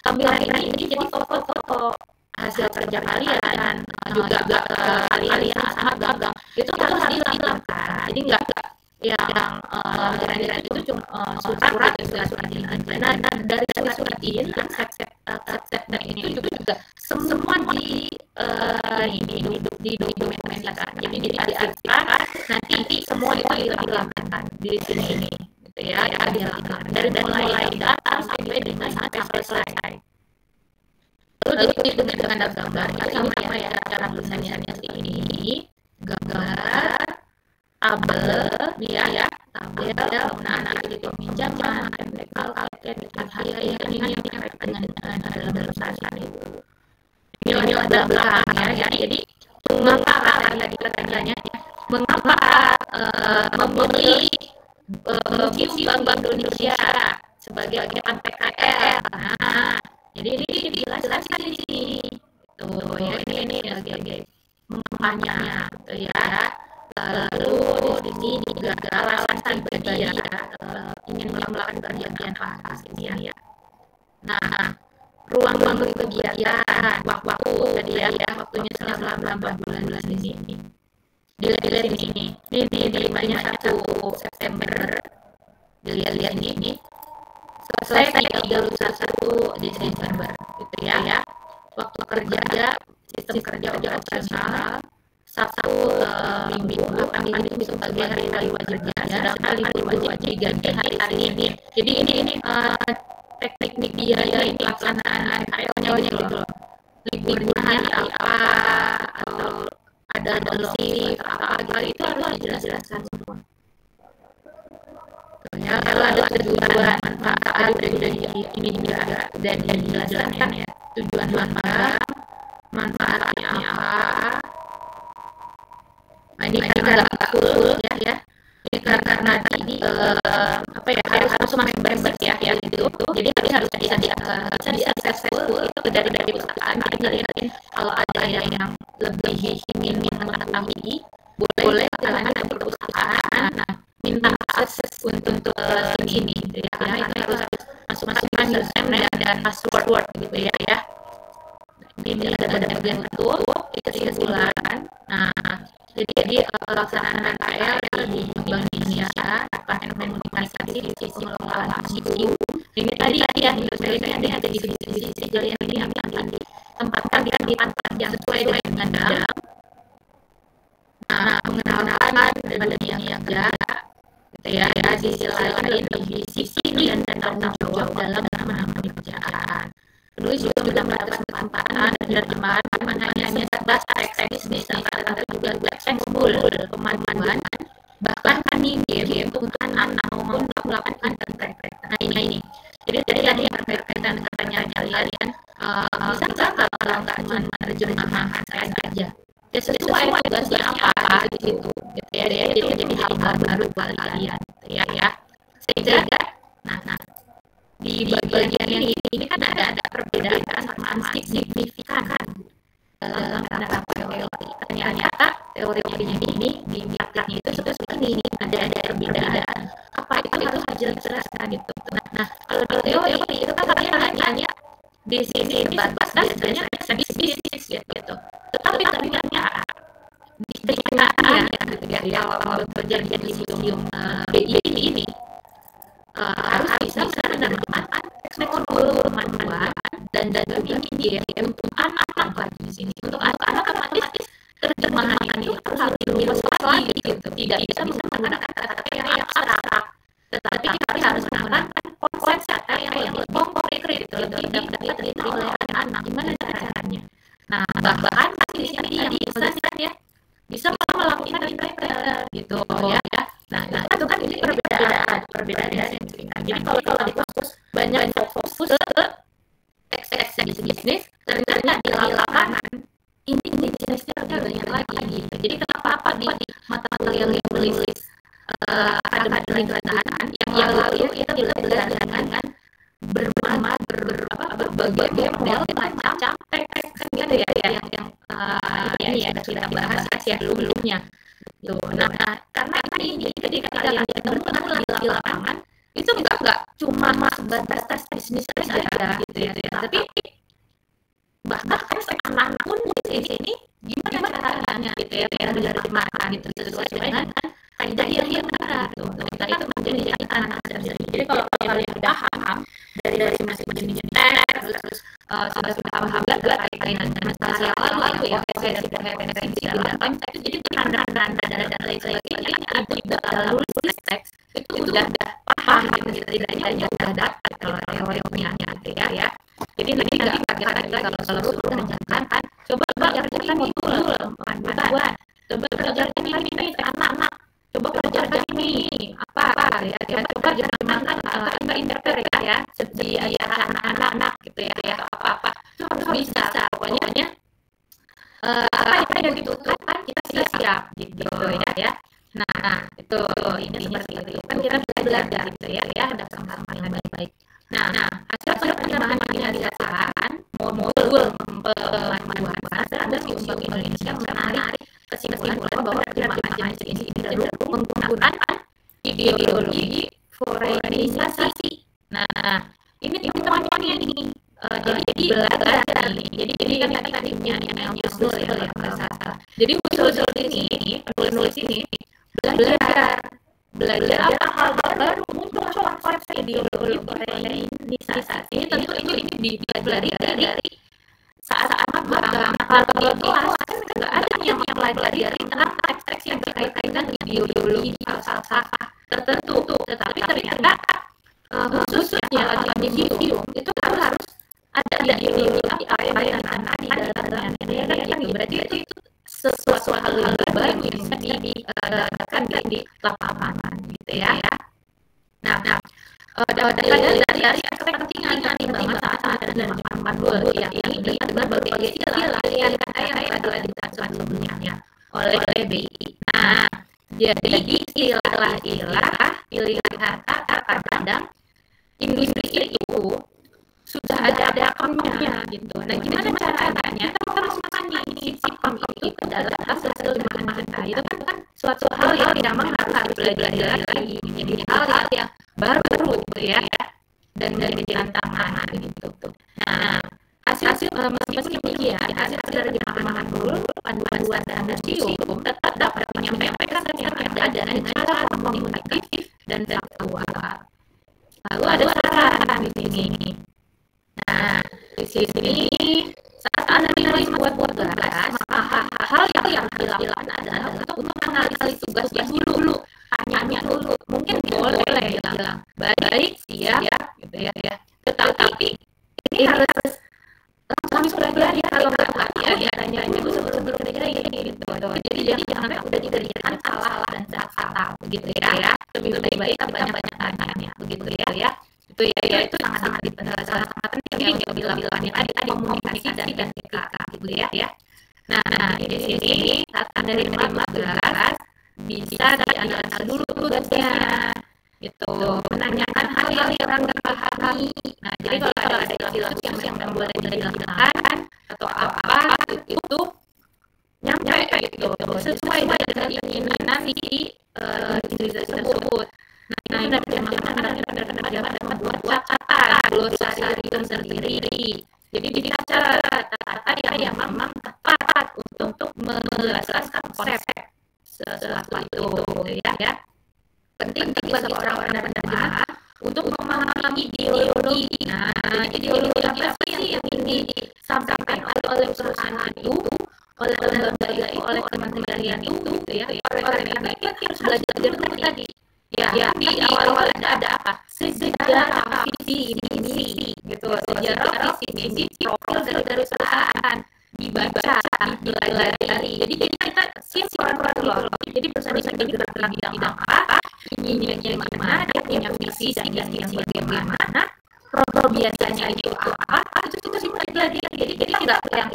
tampilan ini jadi foto-foto hasil kerja kalian juga kalian sama gagang itu harus dihilangkan. Jadi yang itu cuma surat izin. Nah, dari surat izin konsepnya itu juga semua didokumentasikan. Jadi diarsipkan, nanti semua itu dilakukan di sini gitu ya, dilakukan dari mulai data sampai selesai. Lalu itu dengan gambar sama ya cara tulisannya seperti ini, gambar tabel ya tabel, nah itu pinjaman, kalkulasi, ini yang terkait dengan dalam perusahaan itu. Nilai belakang ya, jadi mengapa tadi pertanyaannya, mengapa memilih Museum Bank Indonesia sebagai PKL? Nah, jadi ini dijelaskan di sini. Tuh ya, ini sebagai mengapanya gitu ya. Lalu di sini juga alasan pribadi ya, ingin melakukan kegiatan ini ya. Nah, ruang kegiatan waktu tadi ya, waktunya selama 4 bulan di sini. Dilihat di sini. Ini banyak 1 September. Dilihat ini. Selesai 31 Desember gitu ya. Waktu kerja sistem kerja operasional Sabtu Minggu itu bisa sebagai hari wajib kerja, sedangkan libur wajib diganti hari ini. Jadi ini teknik biaya ini pelaksanaan karyawannya gitu loh. Liburnya hari apa atau ada shift apa gitu, itu harus dijelaskan semua. Ya, kalau ada tujuan manfaat dari ini juga dan dijelaskan ya, tujuan manfaatnya apa. Nah, ini karena full ya. Ini karena tadi harus member ya gitu. Jadi harus bisa diakses full itu dari perusahaan. Jadi kalau ada yang lebih ingin mengetahui, boleh silakan ke perusahaan. Nah, minta akses untuk sini gitu ya. Karena itu harus masukkan username dan password gitu ya. Ini ada bagian itu kesimpulan. Nah, jadi pelaksanaan KL di Bank Indonesia akan komunikasi di sisi pengelolaan museum. Ini tadi ya, saya ini ada di sisi jalan ini yang ditempatkan di tempat yang sesuai dengan bidang. Nah, mengenalkan dan yang kerja, gitu ya. Sisi lain di sisi dan tanggung jawab dalam menangani pekerjaan. Penulis juga mendapat kesempatan dan terjemahan hanya sebatas teks bisnis, tapi juga full pemanduan, bahkan game untuk anak-anak maupun melakukan praktek. Nah ini. Jadi tadi ada yang berkaitan dengan kalian bisa nggak kalau nggak cuma terjemahan saja? Ya sesuai tugasnya apa gitu ya. Jadi hal baru kalian ya. Sehingga nah di bagian ini kan ada perbedaan sama signifikan dalam penerapan teori. Ternyata teorinya ini di praktiknya itu seperti ini, ada perbedaan. Apa itu harus dijelaskan gitu. Nah kalau di teori itu kan kalian hanya di sini batas biasanya bisnis gitu. Tetapi ternyata di kenyataan gitu ya, kalau bekerja di museum BI ini harus bisa menerjemahkan kemampuan dan game untuk anak-anak di sini. Untuk anak-anak otomatis terjemahan itu harus diluas lagi gitu. Tidak bisa menggunakan kata-kata yang abstrak, tetapi kita harus menggunakan konsep kata yang lebih konkret gitu, lebih dapat diterima oleh anak-anak. Gimana caranya? Nah, bahkan di sini yang bisa melakukan interpret gitu ya. Nah itu kan ini perbedaan yang signifikan. Jadi kalau di fokus banyak fokus ke teks bisnis, ternyata di lapangan ini bisnisnya lebih banyak lagi gitu. Jadi kenapa di mata kuliah yang tulis akademik pelajaran yang lalu itu belajar dengan berbagai model macam teks gitu ya yang ini ya sudah bahas ya sebelumnya. Tuh, nah karena ini ketika kalian bertemu di lapangan itu enggak cuma sebatas tes bisnis saja gitu ya, tapi bahkan anak pun di sini gimana caranya gitu ya, dari mana gitu sesuai dengan kaidah ilmiah gitu. Kita itu menjadi catatan hasil. Jadi kalau kalian udah paham dari masing-masing jenis teks, terus sudah paham terkait dengan masalah yang lalu ya, referensi dalam teks, jadi tanda-tanda dan lain sebagainya itu dalam nulis teks itu udah paham gitu, setidaknya udah dapat kalau teorinya gitu ya. Jadi nanti kaget lagi kalau suruh mengerjakan, coba kerjakan dulu panduan, coba kerjakan ini anak-anak, coba kerjakan ini apa ya, coba gimana interpret ya, seperti anak-anak gitu ya apa itu harus bisa, pokoknya apa yang dibutuhkan kita siap gitu ya. Nah itu intinya seperti itu kan, kita belajar gitu ya ada sama-sama yang baik. Nah hasil penerimaan ini dirasakan modul pemahaman ada di Umbang Indonesia menarik kesimpulan bahwa penerimaan ini cenderung menggunakan ideologi foreignisasi. Nah ini teman-teman ini jadi belajar nih. Jadi kan tadi punya yang usul ya bahasa. Jadi usul ini penulis ini belajar apa hal baru, muncul konsep ideologi foreignisasi. Ini tentu ini dipelajari dari saat magang. Kalau kelas kan nggak ada yang mempelajari tentang teks-teks yang berkaitan dengan ideologi falsafah tertentu, tetapi ternyata khususnya di museum itu harus ada ideologi apa yang di dalamnya kan, berarti itu sesuatu hal yang baru yang bisa didapatkan di lapangan gitu ya. Nah dari aspek kepentingan timbangan saat dan panduan ya ini dengan berbagai istilah yang telah diterangkan sebelumnya oleh BI. Nah jadi istilah pilihan kata kadang industri itu sudah ada akunnya gitu. Nah gimana caranya kita memasukkan isi pam itu ke dalam hasil terjemahan kita, itu kan suatu hal yang memang harus belajar lagi, jadi hal yang baru gitu ya, dan dari tantangan gitu. Nah hasil meski demikian hasil terjemahan dulu panduan dan museum tetap dapat menyampaikan yang ada dengan cara komunikatif dan faktual. Lalu ada saran di sini. Nah, di sini saat Anda menulis buat tugas, maka hal yang dilakukan adalah untuk menganalisis tugasnya dulu. Tanya dulu, mungkin boleh bilang baik, siap, gitu ya. Tetapi ini harus langsung pelajari, kalau nggak ya tanya dulu sebelum kerja gitu. Jadi jangan udah dikerjakan salah dan salah begitu ya. Lebih baik kita banyak tanya begitu ya. Itu itu sangat penting ya bilang-bilangnya tadi komunikasi dan etika gitu ya. Nah di sini saat Anda menerima tugas bisa dianalisa dulu tugasnya itu, menanyakan hal yang Anda pahami. Nah jadi kalau ada istilah yang boleh dilakukan atau apa itu nyampe gitu sesuai dengan keinginan si industri tersebut. Nah ini benar-benar dapat membuat catatan glosari sendiri. Jadi dicatat kata yang memang tepat untuk menjelaskan konsep sesuatu itu ya. Penting bagi seorang penerjemah untuk memahami ideologi. Nah, ideologi apa sih yang ingin disampaikan oleh perusahaan itu, oleh lembaga itu, oleh kementerian itu ya. Oleh karena itu harus belajar dulu tadi. Ya, di awal ada apa? Sejarah visi misi gitu. Sejarah visi misi profil dari perusahaan dibaca, dipelajari. Jadi kita simpan dulu. Jadi perusahaan bergerak dalam bidang apa? Inginnya gimana? Dia punya visi dan misi bagaimana? Produk biasanya itu apa? Itu dipelajari. Jadi tidak yang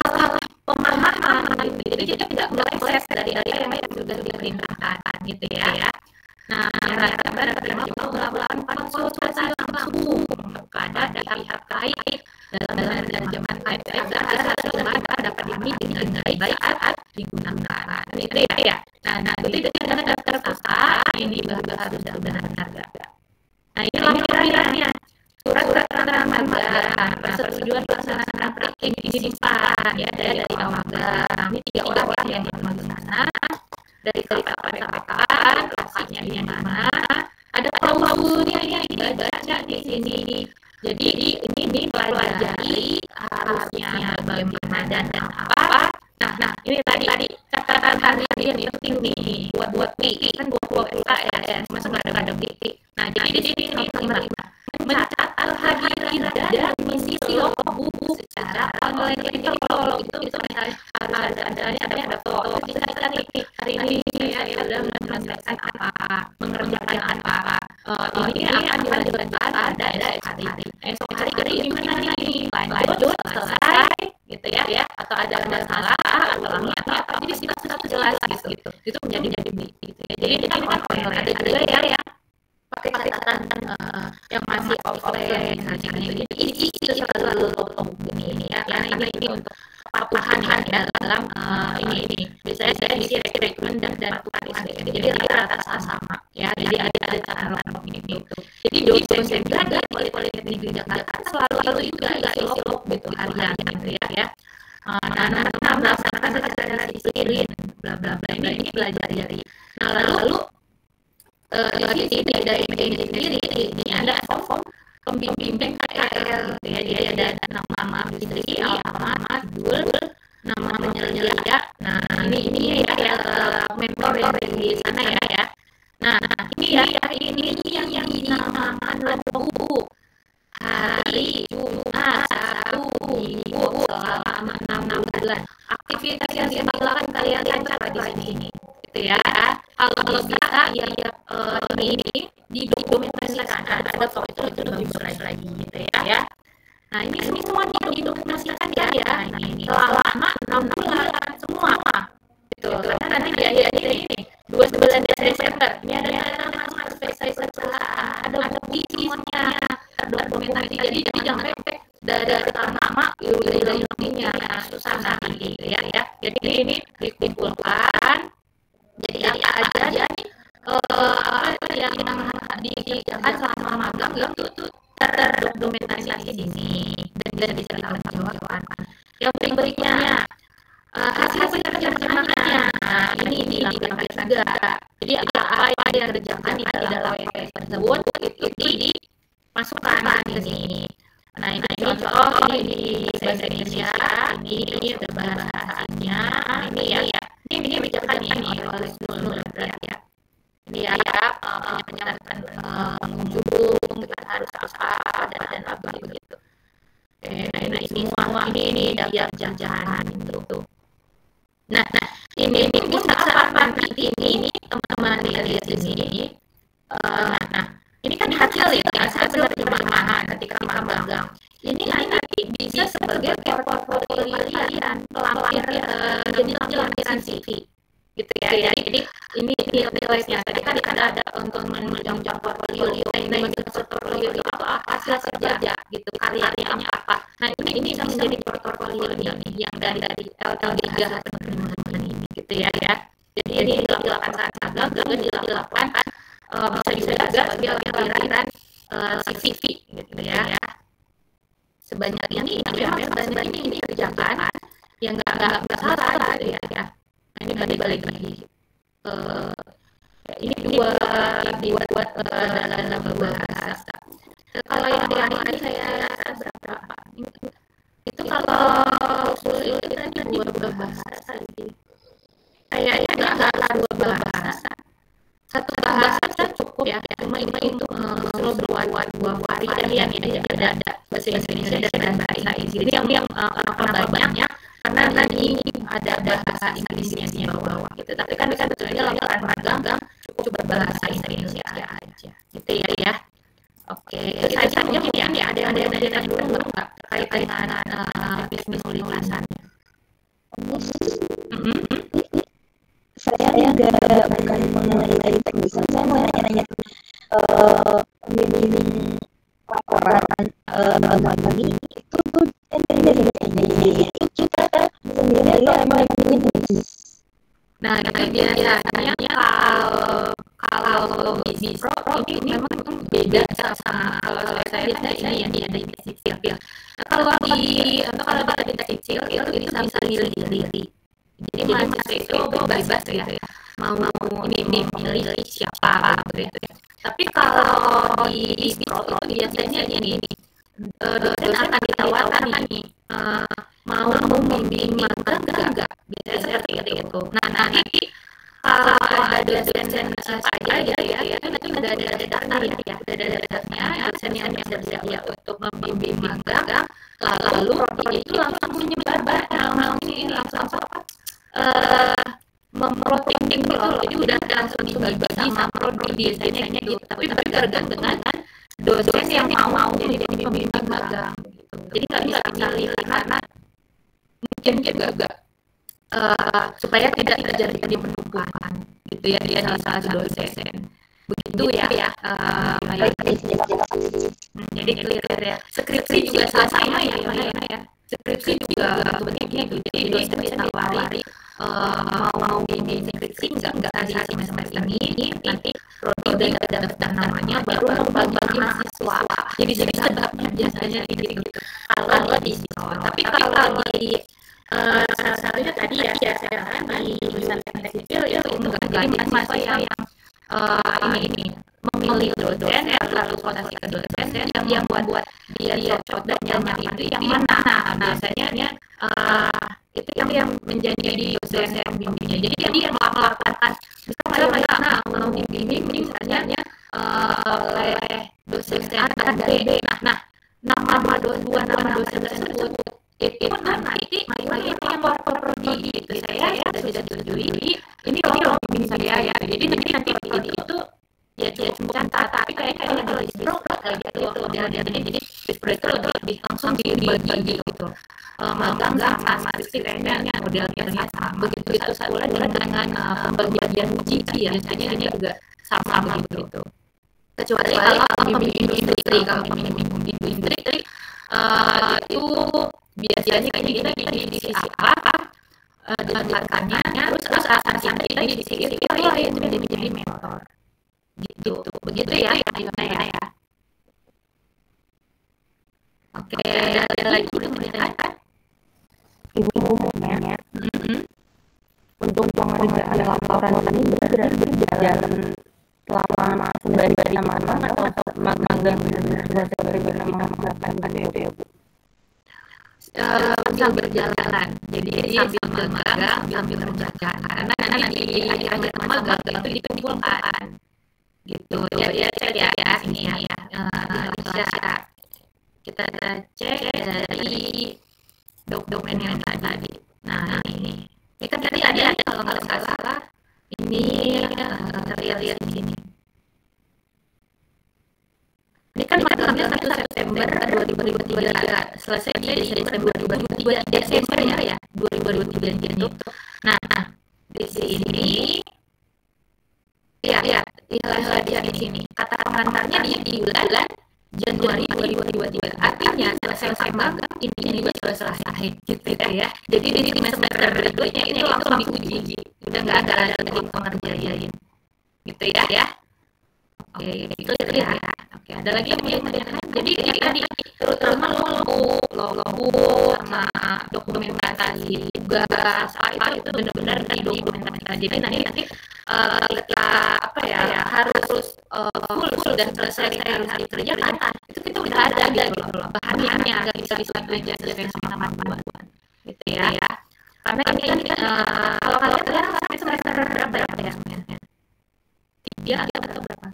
salah pemahaman gitu. Jadi tidak meleset dari yang sudah diperintahkan gitu ya. Nah, cara penerjemah melakukan konsultasi langsung kepada pihak terkait dalam penerjemahan teks agar hasil terjemahan dapat dimiliki dengan baik saat digunakan. Itu ya. Nah, itu dengan daftar kata ini harus benar-benar. Nah, ini lampirannya. Surat keterangan magang, persetujuan pelaksanaan praktik disimpan ya dari awal magang. Ini 3 orang yang di sana. dari kapan sampai kapan, lokasinya di mana, ada klausulnya yang dibaca di sini. Jadi ini pelajari harusnya bagaimana dan apa. Nah ini tadi catatan hari ini penting nih buat PI kan buat PA ya, masuk ada titik. Nah jadi di sini mencatat kehadiran dan mengisi logbook secara online. Jadi kalau itu misalnya harus ada foto, bisa cari hari ini saya sudah menyelesaikan apa, mengerjakan apa. Ini akan dilanjutkan pada esok hari gimana nih, lanjut selesai gitu ya, atau ada masalah atau ini apa, jadi satu jelas gitu. Itu menjadi gitu ya. Jadi kita kan ada juga ya pakai catatan yang masih offline misalnya gitu. Jadi isi itu selalu ini ya, karena ini untuk patuhan dalam ini biasanya saya isi rekrutmen dan patuhan SDM. Jadi rata sama ya, jadi ada catatan gitu. Jadi dosen juga di Politeknik Negeri Jakarta selalu juga isi log gitu harian gitu ya. Nah, melaksanakan secara disiplin bla bla bla, ini belajar dari. Nah lalu di sini dari media sendiri ini ada form pembimbing KRL gitu ya, dia ada nama industri, alamat, judul, nama penyelenggara. Nah ini ya mentor yang di sana ya. Nah ini yang dinamakan logbook hari Jumat, Sabtu, Minggu selama 6 bulan. Aktivitas yang dilakukan kalian catat di sini gitu ya. Kalau bisa ya ini didokumentasikan, ada foto itu lebih bagus lagi gitu ya. Nah ini semua didokumentasikan ya. Ini selama 6 bulan semua gitu. Karena nanti dia ini 29 Desember ini ada nama spesialis perusahaan, ada bukti semuanya terdokumentasi. Jadi jangan dari nama wilayahnya susah nanti gitu ya. Jadi ini dikumpulkan. Jadi apa aja nih yang dikerjakan selama magang itu terdokumentasi di sini dan bisa dipertanggungjawabkan. Yang berikutnya hasil penerjemahannya. Nah ini dilampirkan juga. Jadi apa yang dikerjakan di dalam WP tersebut itu dimasukkan di sini. Nah ini contoh ini di bahasa Indonesia, ini ada bahasa asingnya, ini ya. Ini dikerjakan ini oleh seluruh ya. Ini ya penyampaian mengunjung kita harus apa dan apa begitu. Nah ini semua ini dia jajan itu. Nah ini bisa apa nanti ini teman-teman lihat di sini. Nah ini kan hasil penerjemahan ketika magang. Ini nanti bisa sebagai portfolio kalian melampir jadi lampiran CV gitu ya. Jadi ini nilainya tadi kan ada untuk menunjang portfolio. Nah ini portfolio itu apa hasil kerja gitu, karyanya apa. Nah ini bisa menjadi portfolio nih yang dari L3 teman-teman ini gitu ya. Jadi ini dilakukan saat magang juga dilakukan bisa juga sebagai lampiran CV gitu ya. Sebanyak ini ini kerjakan yang nggak salah gitu ya. Nah, ini balik lagi ini dibuat dalam bahasa. Kalau yang ini saya rasa berapa? Itu kalau usul itu tadi 2 bahasa gitu. Kayaknya nggak 2 bahasa. Satu bahasa cukup ya. Cuma itu selalu berbuat 2 varian ya. Ada bahasa Indonesia dan bahasa Inggris. Ini yang banyak karena tadi ada bahasa Inggrisnya di bawah gitu. Tapi kan sebetulnya lakukan magang cukup berbahasa Indonesia aja. Gitu ya. Oke, saya mungkin ya ada yang nanya dulu nggak terkait dengan bisnis tulisannya. Saya juga bukan mengenai teknis, saya mau nanya pembimbing laporan magang ini itu dari itu kita sendiri atau emang bisnis. Nah itu biasanya kalau bisnis pro ini memang beda sama kalau saya biasanya yang dia dari bisnis sipil. Kalau di kecil itu bisa milih diri. Jadi mahasiswa itu bebas ya. mau ini milih siapa gitu ya. Tapi kalau di distro itu biasanya ini dosen akan ditawarkan nih mau membimbing magang enggak, biasanya seperti itu. Nah nanti kalau ada dosen saya gitu ya, itu nanti udah ada daftarnya ya, udah ada daftarnya dosen yang bersedia untuk membimbing magang, lalu prodi itu langsung menyebar ini langsung memproting gitu loh, jadi udah langsung dibagi sama prodi biasanya gitu, tapi tergantung dengan dosen yang mau jadi pembimbing magang gitu. Jadi nggak bisa pilih karena mungkin juga supaya tidak terjadi penumpukan gitu ya di salah satu dosen. Begitu ya. Jadi clear ya. Skripsi juga sama ya. Skripsi juga begitu. Jadi dosen ditawari mau bimbing skripsi enggak di semester ini, nanti prodi udah daftar namanya baru bagi mahasiswa. Jadi setahapnya biasanya gitu. Kalau di situ. Tapi kalau di salah satunya tadi ya saya katakan di jurusan teknik sipil itu enggak, jadi mahasiswa yang ini memilih dosen lalu konsultasi ke dosen yang buat dia cocok dan nyaman itu yang mana. Biasanya itu yang menjadi dosen bimbingnya. Jadi dia melaporkan misalnya mau dibimbing misalnya oleh dosen A dan B. Nah nama dua nama dosen tersebut itu nanti mayoritas yang lapor prodi gitu, saya sudah disetujui ini loh bimbing saya ya, jadi nanti itu ya cukup cantik, tapi kalau di distro kayak gitu jadi distro itu lebih langsung dibagi gitu, magang sama skripsi kayaknya modelnya sama begitu itu satu dengan pembagian uji ya biasanya ini juga sama begitu, kecuali kalau pembimbing industri itu biasanya kita di sisi apa dapatkannya, terus asalnya kita di sisi itu yang menjadi mentor gitu, begitu ya gimana ya. Oke, ada lagi penjelasan Ibu umumnya untuk pengerjaan laporan ini berjalan selama sembari magang atau magang benar-benar sembari magang gitu ya Bu? Sambil berjalan, jadi sambil magang sambil kerjakan, karena nanti di akhir magang itu dikumpulkan gitu ya cek ya sini ya bisa kita cek dari dokumen yang tadi. Nah ini kan tadi ada kalau nggak salah ini terlihat di sini. Ini kan magangnya 1 September 2023, selesai di Desember 2023, Desember ya 2023 gitu. Nah di sini ya di sini kata pengantarnya di bulan Januari 2023, artinya selesai magang ini juga sudah selesai gitu ya. Jadi di semester berikutnya ini langsung diuji, udah nggak ada lagi pengerjaan gitu ya. Oke, itu ya. Oke, ada lagi yang menanyakan. Jadi tadi terutama logo sama dokumentasi tugas itu benar-benar didokumentasikan. Jadi nanti kita harus full dan selesai hari kerjaan itu kita udah ada gitu loh. Bahannya nggak bisa aja sama teman-teman gitu ya. Karena ini kalau kalian sekarang sampai semester berapa ya? 3 atau berapa?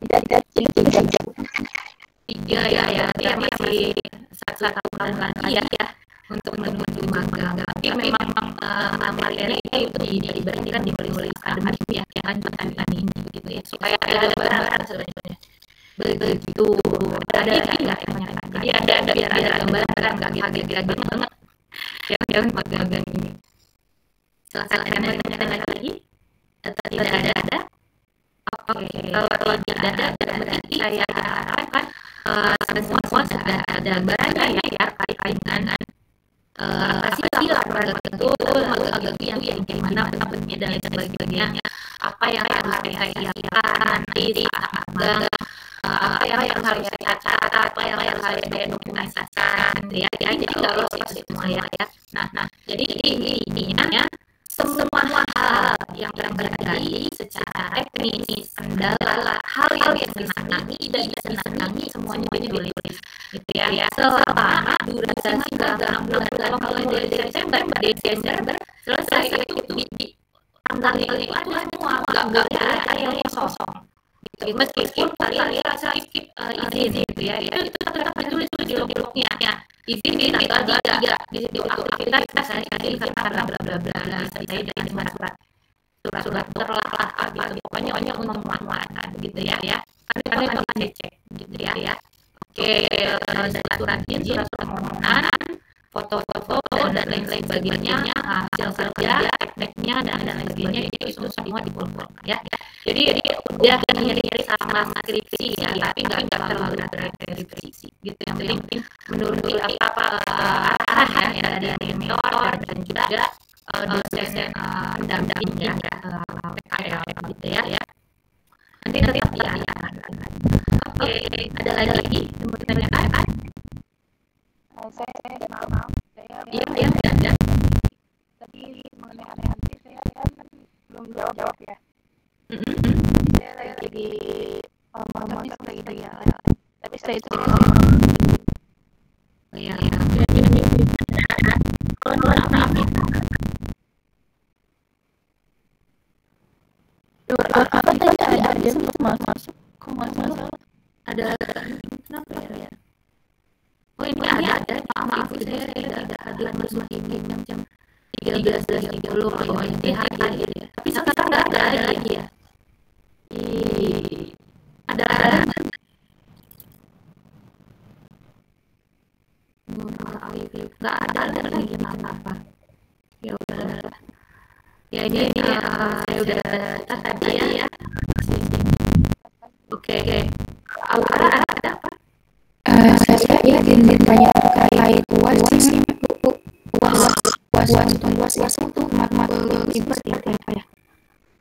3 ya, dia masih 1 tahun lagi ya untuk menuju magang. Tapi memang materinya itu diberikan di penulis akademik ya, yang lanjutan ini gitu ya, supaya ada gambaran sebenarnya. Begitu ada nggak yang jadi ada biar ada gambaran nggak kaget banget yang magang ini. Silakan ada lagi atau tidak ada? Oke, kalau tidak ada berarti saya harapkan semua sudah ada gambarannya ya terkait dengan apa sih laporan itu, magang itu yang gimana bentuknya dan lain sebagainya, apa yang harus saya siapkan nanti saat magang, apa yang harus saya catat, apa yang harus saya dokumentasikan ya, jadi nggak lupa semua ya. Nah jadi intinya semua hal yang terjadi secara teknis, kendala, hal yang disenangi, tidak disenangi, semuanya ditulis gitu ya. Selama durasi magang bulan mulai dari Desember selesai itu di tanggal itu ada semua, nggak boleh ada yang kosong. Gitu. Meskipun kalian skip izin gitu ya, itu tetap ditulis di logbooknya ya. Izin di tanggal 3 di situ aktivitas misalnya izin karena bla bla bla bisa dengan surat terlah gitu, pokoknya untuk muatan gitu ya karena itu dicek gitu ya. Oke, surat izin, surat permohonan, foto-foto dan lain sebagainya, hasil kerja, tekniknya dan lain sebagainya itu semua dikumpulkan ya. Jadi udah mirip sama skripsi ya, tapi nggak terlalu berat skripsi gitu. Yang penting menuruti apa arahan ya dari mentor dan juga dosen pendamping ya PKL gitu ya. Nanti diarahkan. Oke, ada lagi yang mau ditanyakan? Saya maaf. Iya. Tadi mengenai area saya kan belum jawab ya. Saya lagi ngomong gitu ya. Tapi setelah itu ya. Kalau maaf ya. apa tadi ada sempat masuk? Kok masuk? Ada kenapa ya? Oh ini ada. Maaf saya tidak hadir ini jam 13.30 oh ini hadir ya. Tapi sekarang nggak ada lagi ya. Ada nggak ada lagi apa ya udah ya ini saya udah tadi ya. Oke. Aura ada apa? Saya ingin bertanya terkait UAS untuk matkul ibu seperti apa ya?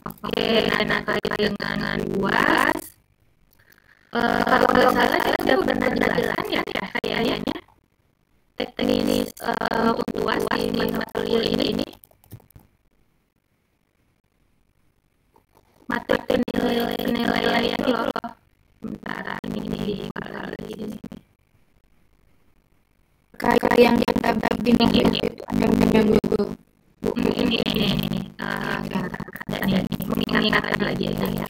Oke, nah terkait dengan UAS, kalau nggak salah kita sudah pernah jelaskan ya kayaknya teknis untuk UAS di mata kuliah ini. Materi penilaian loh. Sementara ini di sini. Kayak yang kita ini Google. Ini mengingatkan lagi ya.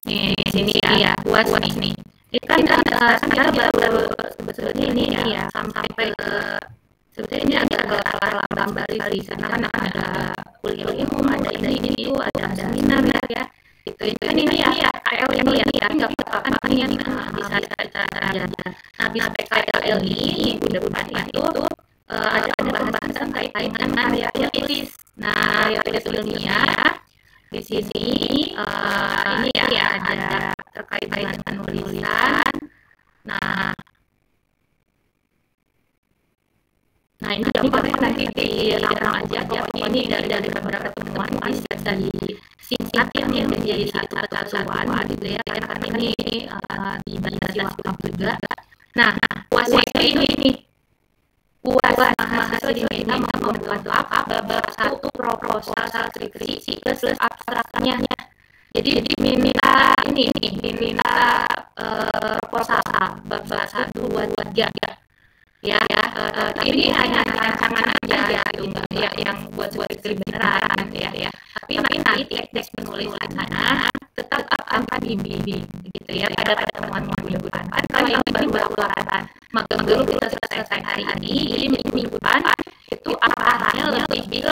Nih sini ya, buat ini. Ini kan kita baru sebetulnya ini ya sampai ke sebetulnya ini agak lambat di sana kan ada kuliah umum, ada ini itu ada seminar ya. Itu kan ini ya PKL ini ya nggak apa-apa nih bisa cara nah bisa PKL ini minggu depan itu ada pembahasan terkait dengan karya tulis. Nah karya tulisnya di sini ini ya ada terkait dengan penulisan. Nah ini dampaknya nanti dirangkum aja pokoknya ini dari beberapa pertemuan bisa disingkat yang menjadi satu kesatuan gitu ya karena ini dibatasi waktu juga. Nah UAS ini UAS mahasiswa di sini mau membuat satu proposal skripsi plus abstraknya. Jadi minta proposal bab 1, 2, 3 ya tapi ini hanya rancangan aja gitu ya yang buat skripsi beneran ya tapi nanti teknis penulisan sana tetap akan dibimbing gitu ya pada pertemuan minggu depan. Kalau yang baru arahan magang dulu kita selesai hari ini, jadi minggu depan itu arahannya lebih ke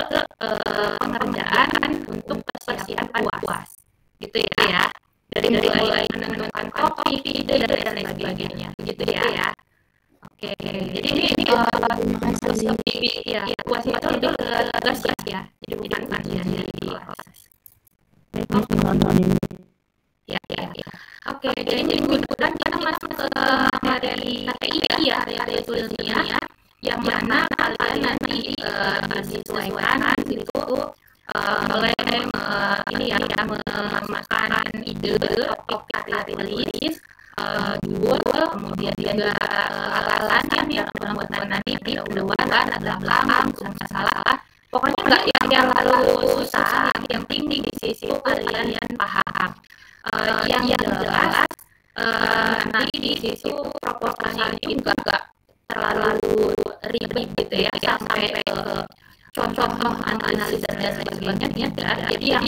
pengerjaan untuk persiapan UAS gitu ya dari mulai menentukan topik, ide dan lain sebagainya gitu ya. Oke, jadi ini lebih ya UAS itu lebih ke tugas ya, jadi bukan bagian dari proses. Ya. Oke, jadi minggu depan kita masuk ke materi KTI ya, materi tulisnya, yang mana kalian nanti disesuaikan itu oleh ini ya memasukkan ide topik karya tulis. Judul, kemudian juga alasan yang membuat nanti tidak udah adalah paham masalah Pokoknya nggak yang terlalu susah, yang penting di sisi kalian paham. Yang jelas nanti di situ proposalnya juga nggak terlalu ribet gitu ya, sampai ke contoh analisis dan sebagainya. Jadi yang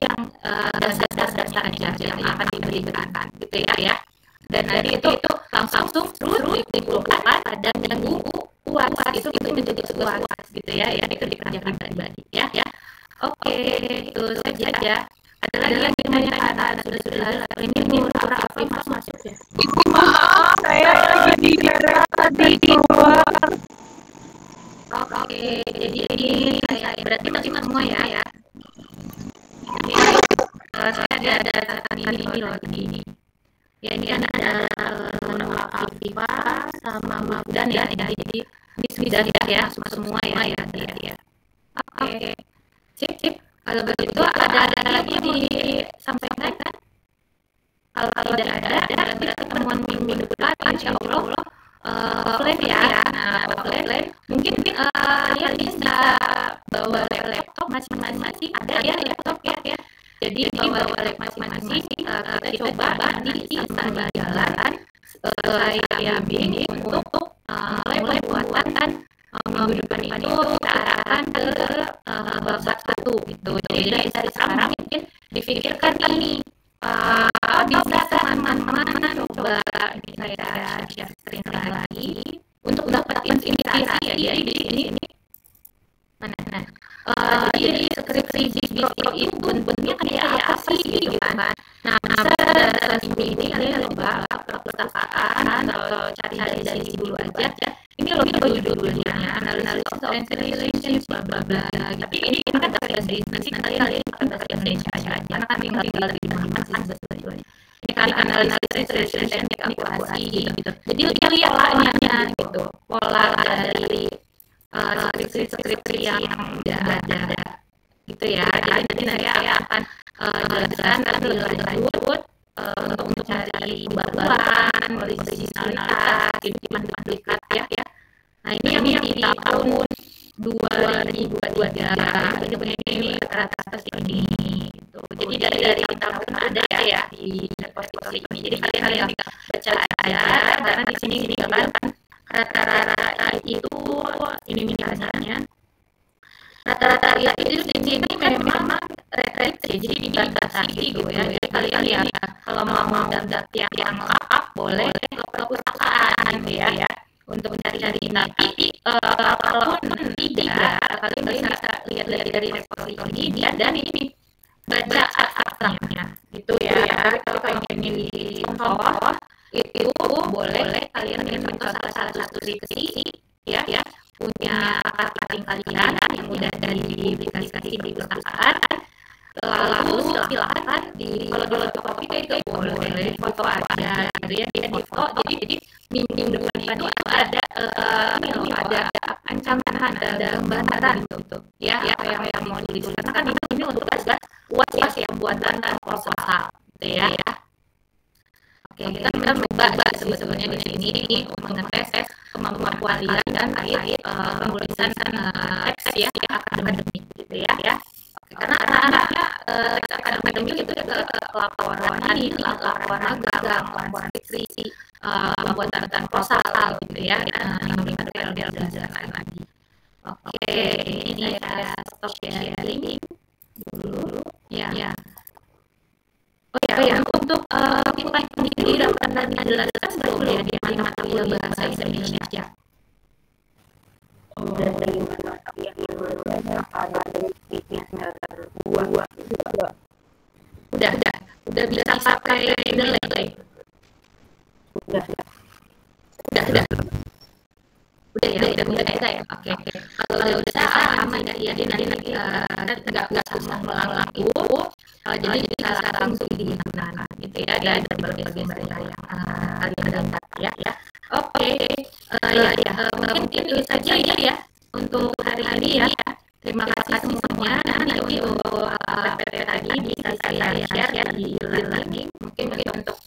dasar-dasar aja yang akan diberikan gitu ya. Dan dari itu langsung terus dikumpulkan pada minggu UAS itu menjadi sebuah UAS gitu ya, itu dikerjakan pribadi ya. Oke, itu saja ya. Ada lagi yang dimana sudah ini Nur Afif masuk ya. Maaf, saya lagi di daerah tadi keluar. Oke, jadi ini saya berarti masih semua ya. Saya ada catatan ini loh ini. Ya ini kan ada Nur Afifah sama Mafdan ya. Jadi ini sudah ya semua ya. Oke. Sip. Kalau begitu ada lagi disampaikan kan? Kalau tidak ada berarti pertemuan minggu depan insya Allah offline ya. Nah, offline mungkin kalian bisa bawa laptop masing-masing. Ada ya laptop ya. Jadi bawa laptop masing-masing. Kita coba nanti sambil jalan saya bimbing untuk mulai pembuatan minggu depan itu kita arahkan ke bab 1 gitu. Jadi dari sekarang mungkin difikirkan ini bisa teman-teman coba ini saya share screen lagi untuk dapat inspirasi ya di sini. Mana? Jadi skripsi itu bentuknya kayak apa sih gitu kan? Nah, bisa ini kalian coba perpustakaan atau cari dari dulu aja. Ini loh judulnya analysis of relationship bla bla bla. Tapi ini kan bahasa Inggris, nanti kalian pakai bahasa Indonesia aja. Karena kan tinggal di bahasa Indonesia. Ini kali analisis relationship evaluasi gitu. Jadi lihat polanya gitu. Pola dari skripsi yang udah ada gitu ya. Jadi nanti saya akan jelaskan lebih lanjut untuk cari pembaruan, originalitas, duplikat ya. Nah ini yang di tahun 2023 ini rata-rata ini gitu. Jadi dari tahun ada ya di posisi ini. Jadi kalian bisa baca aja karena di sini kan rata-rata itu ini misalnya rata-rata itu di sini memang referensi jadi dibatasi gitu ya. Jadi kalian ya kalau mau data yang lengkap boleh ke perpustakaan gitu ya untuk mencari-cari. Tapi kalau tidak kalian bisa lihat dari repository ini dan ini baca abstraknya gitu ya. Kalau pengen dicontoh itu boleh kalian mencontoh salah satu skripsi ya punya kakak kalian yang udah dipublikasikan di perpustakaan, lalu silakan kalau dulu fotokopi itu boleh foto aja gitu ya, dia di foto. Jadi minggu depan itu ada ancaman ada gambaran gitu ya apa yang mau ditulis, karena kan ini untuk tugas UAS ya buatan proposal gitu ya. Oke, kita coba sebetulnya di sini untuk mengetes kemampuan kalian dan terkait penulisan teks ya akademik gitu ya. Oke, karena anak-anaknya teks akademik itu juga laporan magang, laporan skripsi, pembuatan proposal gitu ya. Yang detail belajar lagi. Oke, ini saya stop sharing dulu ya. Oh ya, untuk kita sendiri dapat dijelaskan belum ya di mata kuliah bahasa Indonesia? Dari mata kuliah Indonesia ada di semester 2 juga. Udah bisa pakai delay. Udah bisa ya. Oke. Kalau udah aman ya dia nanti nggak susah mengulangi. Jadi bisa langsung digunakan gitu ya dari berbagai sumber yang kalian dapat ya. Oke. Mungkin itu saja ya untuk hari ini ya. Terima kasih semuanya. Nanti untuk PPT tadi bisa saya share di e-learning. Mungkin untuk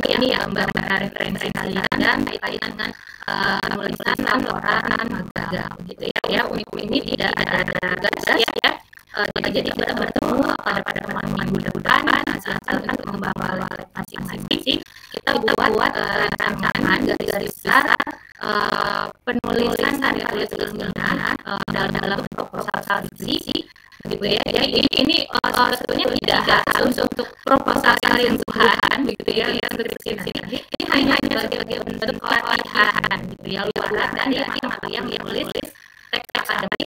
ini ya gambar referensi kalian kaitan dengan penulisan laporan magang gitu ya. Uniku ini tidak ada tugas ya. Jadi kita bertemu pada pertemuan minggu depan asal untuk membawa masing-masing. Kita buat rancangan garis besar penulisan karya ilmiah dalam proposal skripsi gitu ya. Jadi ini sebetulnya tidak harus untuk proposal karya Tuhan gitu ya yang skripsi nanti. Ini hanya sebagai bentuk pelatihan gitu ya luar dari yang menulis teks akademik